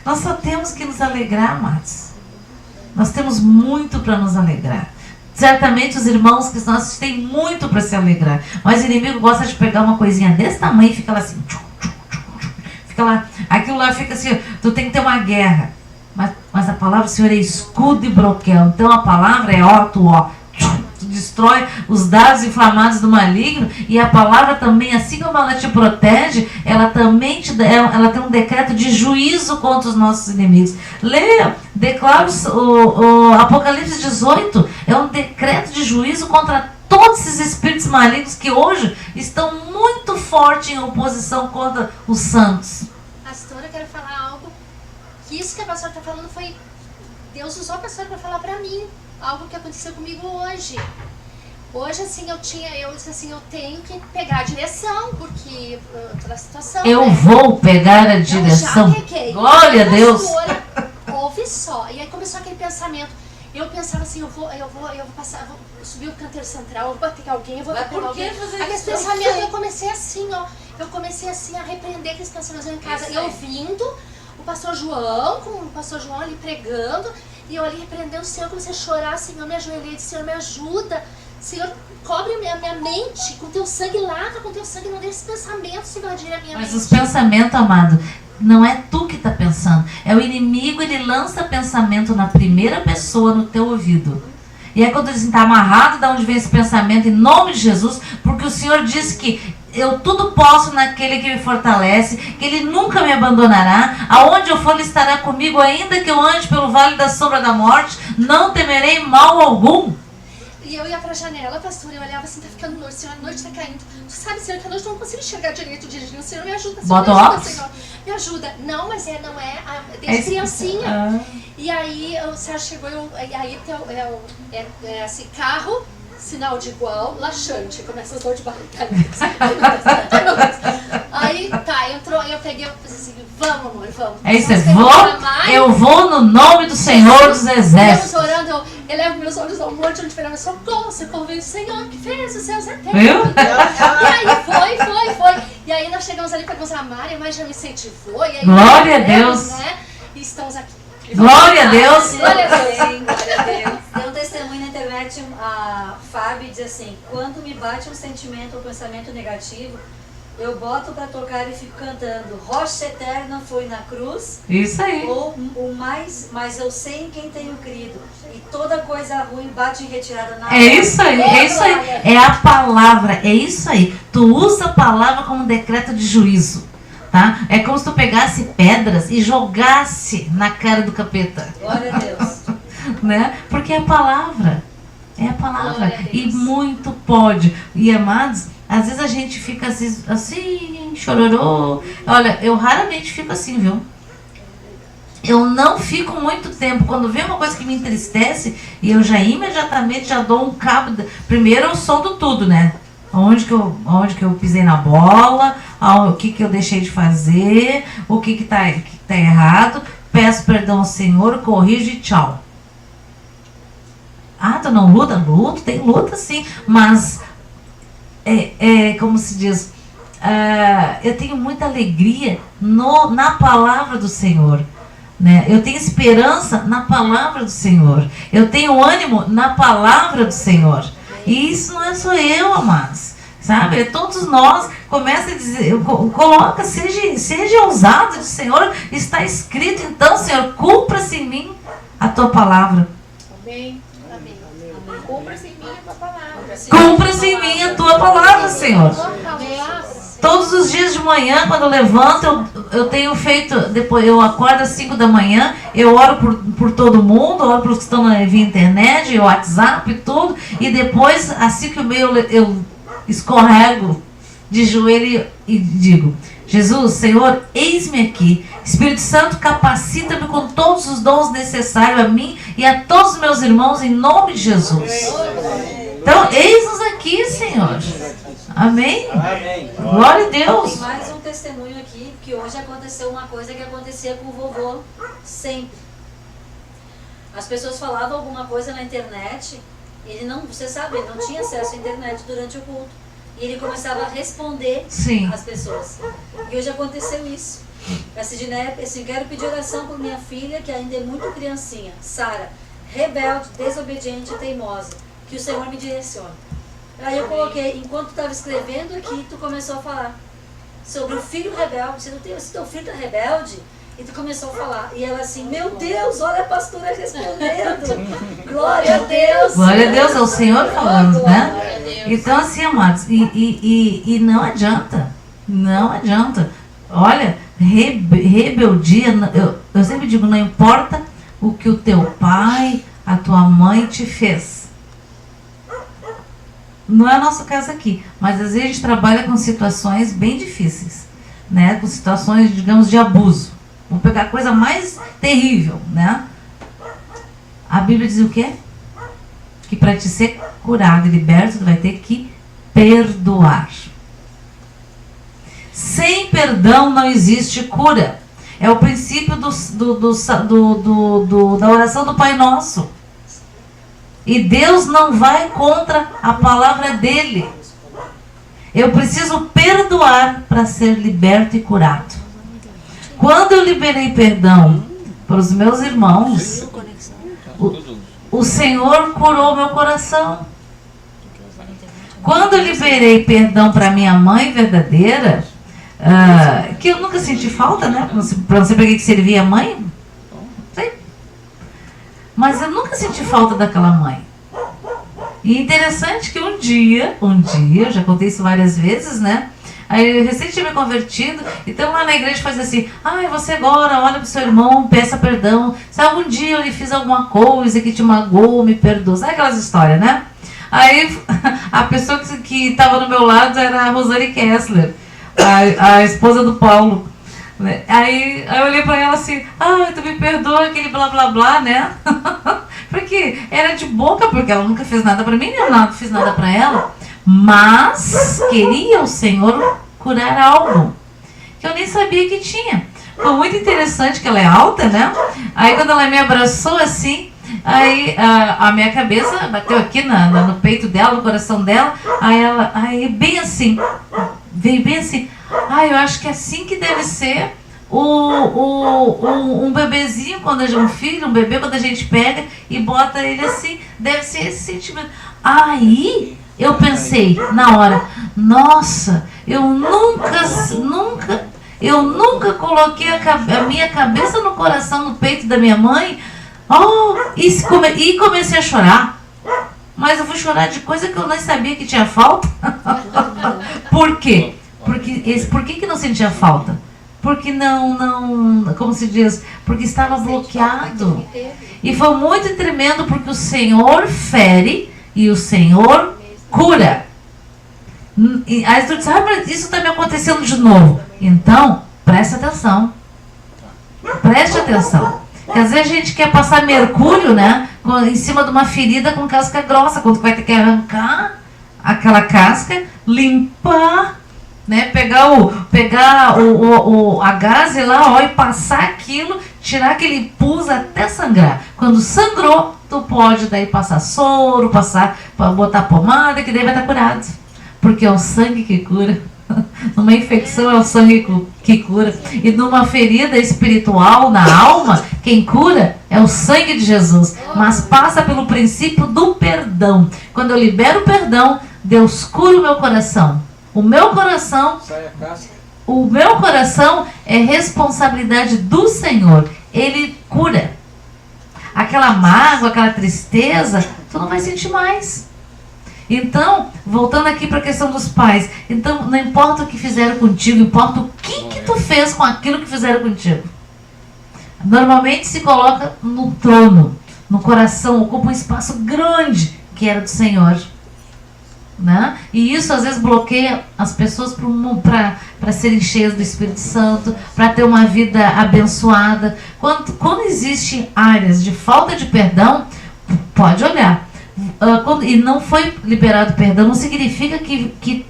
nós só temos que nos alegrar, amados. Nós temos muito para nos alegrar. Certamente os irmãos que nós têm muito para se alegrar, mas o inimigo gosta de pegar uma coisinha desse tamanho e fica lá assim, fica lá, aquilo lá fica assim, tu tem que ter uma guerra. Mas a palavra do Senhor é escudo e broquel. Então a palavra é tu destrói os dardos inflamados do maligno. E a palavra também, assim como ela te protege, ela também ela tem um decreto de juízo contra os nossos inimigos. Leia, declara o Apocalipse 18. É um decreto de juízo contra todos esses espíritos malignos que hoje estão muito fortes em oposição contra os santos. Pastora, eu quero falar algo. Que isso que a pastora está falando foi... Deus usou a pastora para falar para mim. Algo que aconteceu comigo hoje. Hoje, assim, eu disse assim, eu tenho que pegar a direção, porque toda a situação... Eu vou pegar a direção. Eu já peguei. Glória a Deus. Pastora, ouve só. E aí começou aquele pensamento. Eu pensava assim, eu vou passar, vou subir o canteiro central, eu vou bater com alguém, eu vou bater com alguém. Aqueles pensamentos, eu comecei assim, eu comecei assim a repreender aqueles pensamentos em casa. E ouvindo o pastor João ali pregando, e eu ali repreendendo o Senhor, comecei a chorar, Senhor, me ajoelhei, disse, Senhor, me ajuda, Senhor, cobre minha mente com teu sangue, lava com teu sangue, não deixe esses pensamentos invadirem a minha mente. Mas os pensamentos, amado, não é tu que está pensando, é o inimigo. Ele lança pensamento na primeira pessoa no teu ouvido. E aí quando ele está amarrado, de onde vem esse pensamento, em nome de Jesus, porque o Senhor disse que eu tudo posso naquele que me fortalece, que Ele nunca me abandonará, aonde eu for Ele estará comigo, ainda que eu ande pelo vale da sombra da morte, não temerei mal algum. E eu ia pra janela, pastor, eu olhava assim, tá ficando noite, Senhor, a noite tá caindo. Tu sabe, Senhor, que a noite eu não consigo enxergar direito dirigindo. Senhor, me ajuda, Senhor, bota me ajuda, óculos? Senhor. Me ajuda. Não, mas não é desde criancinha. E aí o Sérgio chegou, e aí é assim, carro, sinal de igual, laxante. Começa as dores de barriga. Aí tá, entrou, eu peguei, eu pensei assim, vamos, amor, vamos. É isso, eu vou no nome do Senhor dos Exércitos. Estamos orando, eu elevo meus olhos ao monte onde verá socorro veio o Senhor que fez os céus eternos. Viu? E aí foi. E aí nós chegamos ali, pegamos a Mari, mas já me incentivou. E aí, glória a Deus. Né? E estamos aqui. Glória a Deus. Glória a Deus. Tem um testemunho na internet, a Fábio diz assim: quando me bate um sentimento ou pensamento negativo, eu boto para tocar e fico cantando Rocha Eterna foi na cruz. Isso aí. Ou o mais, mas eu sei em quem tenho crido. E toda coisa ruim bate em retirada na É isso aí, é isso aí. É a palavra, é isso aí. Tu usa a palavra como decreto de juízo, tá? É como se tu pegasse pedras e jogasse na cara do capeta. Glória a Deus. Né? Porque é a palavra. É a palavra. E muito pode. E amados, às vezes a gente fica assim, chororô. Olha, eu raramente fico assim, viu? Eu não fico muito tempo. Quando vem uma coisa que me entristece, e eu já imediatamente já dou um cabo. Primeiro eu sondo tudo, né? Onde que eu pisei na bola, o que eu deixei de fazer, o que tá errado. Peço perdão ao Senhor, corrijo e tchau. Ah, tu não luta? Luto, tem luta sim, mas como se diz, eu tenho muita alegria na palavra do Senhor, né? Eu tenho esperança na palavra do Senhor, eu tenho ânimo na palavra do Senhor, e isso não é só eu, amados, sabe? É todos nós. Começa a dizer, coloca, seja ousado, diz, Senhor, está escrito, então, Senhor, cumpra-se em mim a tua palavra. Amém. Cumpra-se em mim a tua palavra. Cumpra-se em mim a tua palavra, Senhor. A tua palavra, Todos os dias de manhã, quando eu levanto, eu tenho feito, depois eu acordo às 5 da manhã, eu oro por todo mundo, oro por os que estão via internet, WhatsApp e tudo, e depois, às 5h30, eu escorrego de joelho e digo: Jesus, Senhor, eis-me aqui. Espírito Santo, capacita-me com todos os dons necessários a mim e a todos os meus irmãos, em nome de Jesus. Então, eis-nos aqui, Senhor. Amém? Amém. Glória a Deus. Tem mais um testemunho aqui, que hoje aconteceu uma coisa que acontecia com o vovô sempre. As pessoas falavam alguma coisa na internet, ele não, você sabe, ele não tinha acesso à internet durante o culto. E ele começava a responder às pessoas. E hoje aconteceu isso. A Sidney, assim, quero pedir oração por minha filha, que ainda é muito criancinha, Sara, rebelde, desobediente e teimosa. Que o Senhor me direcione. Aí eu coloquei, enquanto tu estava escrevendo aqui, tu começou a falar sobre o filho rebelde. Você não tem, esse teu filho tá rebelde? E tu começou a falar. E ela assim, meu Deus, olha a pastora respondendo. Glória a Deus. Glória a Deus, é o Senhor falando, né? Então assim, amados, e não adianta. Não adianta. Olha, rebeldia, eu sempre digo, não importa o que o teu pai, a tua mãe te fez. Não é o nosso caso aqui, mas às vezes a gente trabalha com situações bem difíceis, né? Com situações, digamos, de abuso. Vamos pegar a coisa mais terrível, né? A Bíblia diz o quê? Que para te ser curado e liberto, tu vai ter que perdoar. Sem perdão não existe cura. É o princípio da oração do Pai Nosso. E Deus não vai contra a palavra dele. Eu preciso perdoar para ser liberto e curado. Quando eu liberei perdão para os meus irmãos, o Senhor curou meu coração. Quando eu liberei perdão para minha mãe verdadeira, que eu nunca senti falta, né? Para não sei para que servia a mãe. Sei. Mas eu nunca senti falta daquela mãe. E interessante que um dia, eu já contei isso várias vezes, né? Aí eu recém tinha me convertido, então lá na igreja fazia assim: ai, você agora olha pro seu irmão, peça perdão. Se algum dia eu lhe fiz alguma coisa que te magoou, me perdoa. Sabe aquelas histórias, né? Aí a pessoa que estava no meu lado era a Rosane Kessler, a esposa do Paulo. Aí eu olhei pra ela assim: ah, tu me perdoa, aquele blá blá blá, né? Porque era de boca, porque ela nunca fez nada pra mim, nem eu nada fiz nada pra ela. Mas queria o Senhor curar algo que eu nem sabia que tinha. Foi muito interessante que ela é alta, né? Aí quando ela me abraçou assim, aí a minha cabeça bateu aqui no peito dela, no coração dela. Aí bem assim, veio bem assim: ah, eu acho que é assim que deve ser um bebezinho, quando um filho, um bebê, quando a gente pega e bota ele assim, deve ser esse sentimento. Aí eu pensei na hora: nossa, eu nunca coloquei a minha cabeça no coração, no peito da minha mãe. E comecei a chorar. Mas eu fui chorar de coisa que eu nem sabia que tinha falta. Por quê? Por que não sentia falta? Porque não, como se diz, porque estava bloqueado. E foi muito tremendo, porque o Senhor fere e o Senhor cura. E aí tu diz: ah, mas isso está me acontecendo de novo. Então, preste atenção. Preste atenção. Porque às vezes a gente quer passar mercúrio, né, em cima de uma ferida com casca grossa, quando tu vai ter que arrancar aquela casca, limpar, né, pegar a gaze lá, e passar aquilo, tirar aquele pus até sangrar. Quando sangrou, tu pode daí passar soro, botar pomada, que daí vai estar curado. Porque é o sangue que cura. Numa infecção é o sangue que cura. E numa ferida espiritual na alma, quem cura é o sangue de Jesus. Mas passa pelo princípio do perdão. Quando eu libero o perdão, Deus cura o meu coração. O meu coração é responsabilidade do Senhor. Ele cura. Aquela mágoa, aquela tristeza, tu não vai sentir mais. Então, voltando aqui para a questão dos pais. Então, não importa o que fizeram contigo, importa o que tu fez com aquilo que fizeram contigo. Normalmente se coloca no trono, no coração, ocupa um espaço grande que era do Senhor. Né? E isso às vezes bloqueia as pessoas para serem cheias do Espírito Santo, para ter uma vida abençoada. Quando existem áreas de falta de perdão, pode olhar. E não foi liberado perdão, não significa que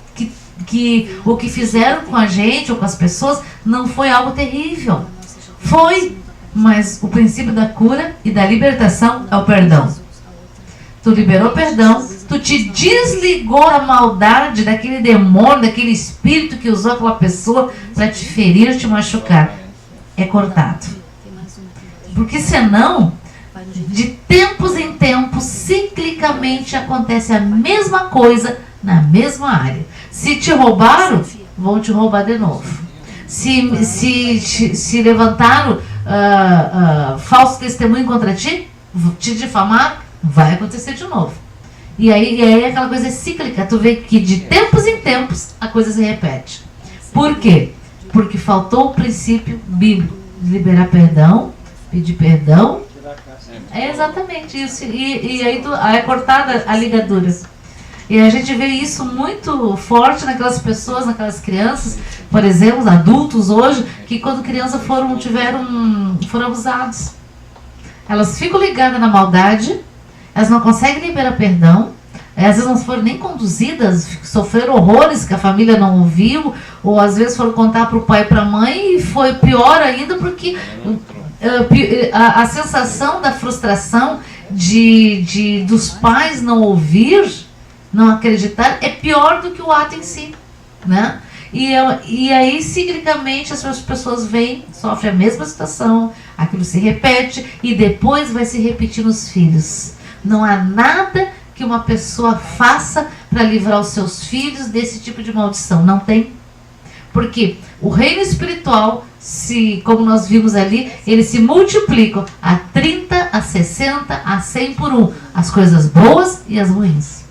o que fizeram com a gente ou com as pessoas não foi algo terrível. Foi, mas o princípio da cura e da libertação é o perdão. Tu liberou perdão, tu te desligou da maldade, daquele demônio, daquele espírito que usou aquela pessoa para te ferir, te machucar. É cortado. Porque senão, de tempos em tempos, ciclicamente acontece a mesma coisa na mesma área. Se te roubaram, vão te roubar de novo. Se levantaram falso testemunho contra ti, te difamaram, vai acontecer de novo. E aí aquela coisa é cíclica. Tu vê que de tempos em tempos a coisa se repete. Por quê? Porque faltou o princípio bíblico de liberar perdão, pedir perdão. É exatamente isso. E aí é cortada a ligadura. E a gente vê isso muito forte naquelas pessoas, naquelas crianças, por exemplo, adultos hoje, que quando crianças foram abusados. Elas ficam ligadas na maldade, elas não conseguem liberar perdão, às vezes não foram nem conduzidas, sofreram horrores que a família não ouviu, ou às vezes foram contar para o pai e para a mãe, e foi pior ainda porque a sensação da frustração dos pais não ouvir, não acreditar, é pior do que o ato em si, né? E aí, ciclicamente, as pessoas vêm, sofrem a mesma situação, aquilo se repete e depois vai se repetir nos filhos. Não há nada que uma pessoa faça para livrar os seus filhos desse tipo de maldição. Não tem. Porque o reino espiritual, como nós vimos ali, ele se multiplica a 30, a 60, a 100 por 1. As coisas boas e as ruins.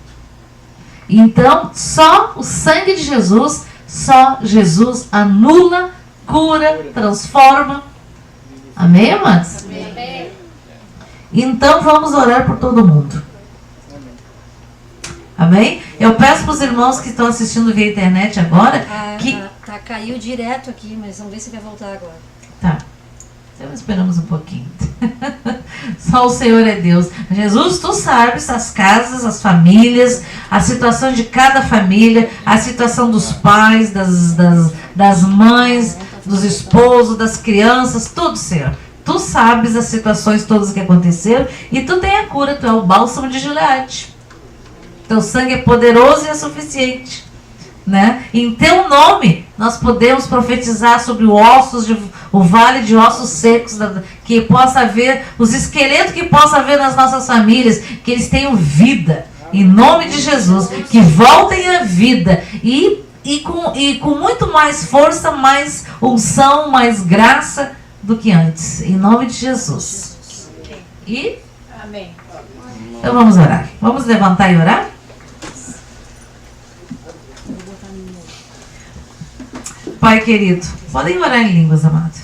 Então, só o sangue de Jesus, só Jesus anula, cura, transforma. Amém, amados? Amém. Então, vamos orar por todo mundo. Amém? Eu peço para os irmãos que estão assistindo via internet agora caiu direto aqui, mas vamos ver se vai voltar agora. Tá. Então esperamos um pouquinho. Só o Senhor é Deus. Jesus, tu sabes as casas, as famílias, a situação de cada família, a situação dos pais, das mães, dos esposos, das crianças, tudo, Senhor. Tu sabes as situações todas que aconteceram e tu tem a cura, tu é o bálsamo de Gileade. Teu sangue é poderoso e é suficiente. Né? Em teu nome nós podemos profetizar sobre o vale de ossos secos, que possa haver os esqueletos que possa haver nas nossas famílias, que eles tenham vida em nome de Jesus, que voltem à vida e com muito mais força, mais unção, mais graça do que antes, em nome de Jesus. E amém. Então vamos orar, vamos levantar e orar. Pai querido, podem orar em línguas, amado.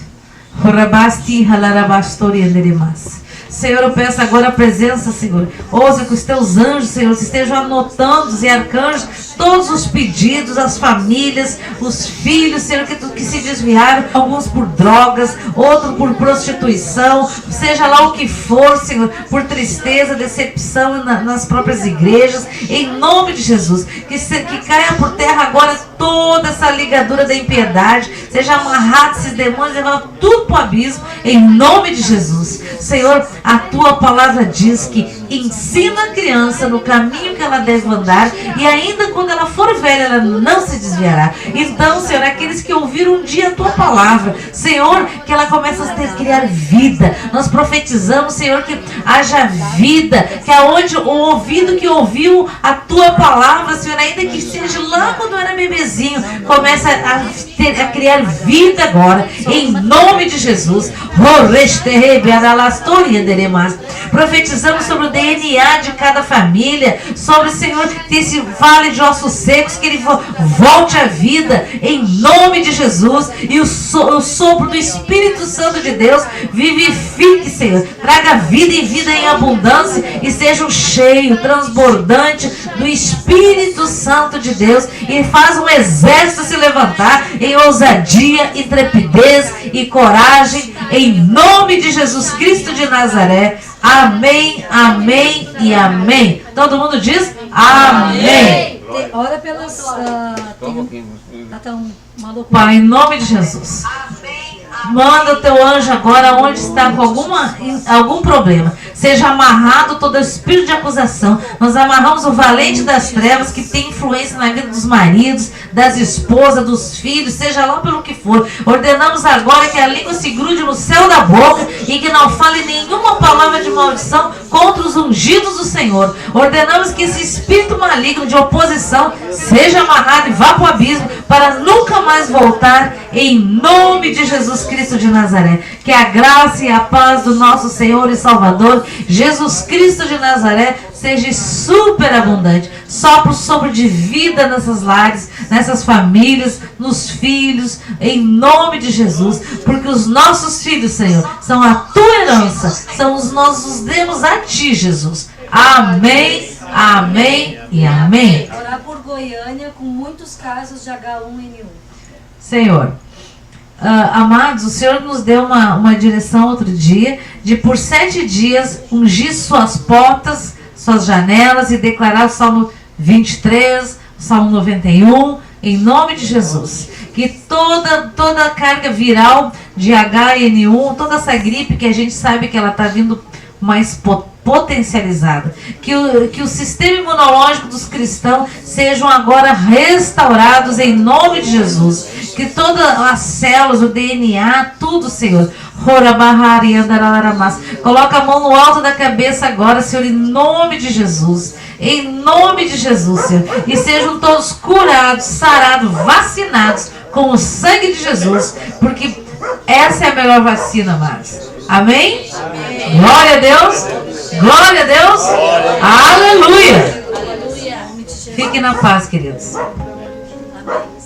Senhor, eu peço agora a presença, Senhor. Ouça que os teus anjos, Senhor, estejam anotando, e arcanjos, todos os pedidos, as famílias, os filhos, Senhor, que se desviaram, alguns por drogas, outros por prostituição, seja lá o que for, Senhor, por tristeza, decepção nas próprias igrejas, em nome de Jesus, que caia por terra agora toda essa ligadura da impiedade, seja amarrado esses demônios, levando tudo para o abismo, em nome de Jesus. Senhor, a tua palavra diz que ensina a criança no caminho que ela deve andar, e ainda quando ela for velha, ela não se desviará. Então, Senhor, aqueles que ouviram um dia a tua palavra, Senhor, que ela comece a criar vida. Nós profetizamos, Senhor, que haja vida, que aonde o ouvido que ouviu a tua palavra, Senhor, ainda que seja lá quando era bebezinho, começa a criar vida agora, em nome de Jesus. Profetizamos sobre o DNA de cada família, sobre, Senhor, esse vale de ossos secos, que ele volte à vida, em nome de Jesus, e o sopro do Espírito Santo de Deus vivifique, Senhor, traga vida e vida em abundância, e seja cheio, transbordante do Espírito Santo de Deus, e faz um exército se levantar em ousadia, intrepidez e coragem, em nome de Jesus Cristo de Nazaré. Amém, amém e amém. Todo mundo diz amém. Ora pelas... Pai, em nome de Jesus. Manda o teu anjo agora onde está com algum problema. Seja amarrado todo espírito de acusação. Nós amarramos o valente das trevas que tem influência na vida dos maridos, das esposas, dos filhos, seja lá pelo que for. Ordenamos agora que a língua se grude no céu da boca e que não fale nenhuma palavra de maldição contra os ungidos do Senhor. Ordenamos que esse espírito maligno de oposição seja amarrado e vá para o abismo para nunca mais voltar, em nome de Jesus Cristo de Nazaré. Que a graça e a paz do nosso Senhor e Salvador Jesus Cristo de Nazaré seja superabundante. Sopra o sopro de vida nessas lares, nessas famílias, nos filhos, em nome de Jesus, porque os nossos filhos, Senhor, são a tua herança, são os nossos demos a ti, Jesus. Amém, amém e amém. Orar por Goiânia com muitos casos de H1N1. Senhor, amados, o Senhor nos deu uma direção outro dia, de por 7 dias ungir suas portas, suas janelas e declarar o Salmo 23, o Salmo 91, em nome de Jesus. Que toda a carga viral de H1N1, toda essa gripe que a gente sabe que ela está vindo mais potencializada, que o sistema imunológico dos cristãos sejam agora restaurados em nome de Jesus, que todas as células, o DNA, tudo, Senhor, coloca a mão no alto da cabeça agora, Senhor, em nome de Jesus, em nome de Jesus, Senhor, e sejam todos curados, sarados, vacinados com o sangue de Jesus, porque essa é a melhor vacina, amados. Amém? Amém. Glória a Deus. Glória a Deus. Aleluia. Fiquem na paz, queridos. Amém.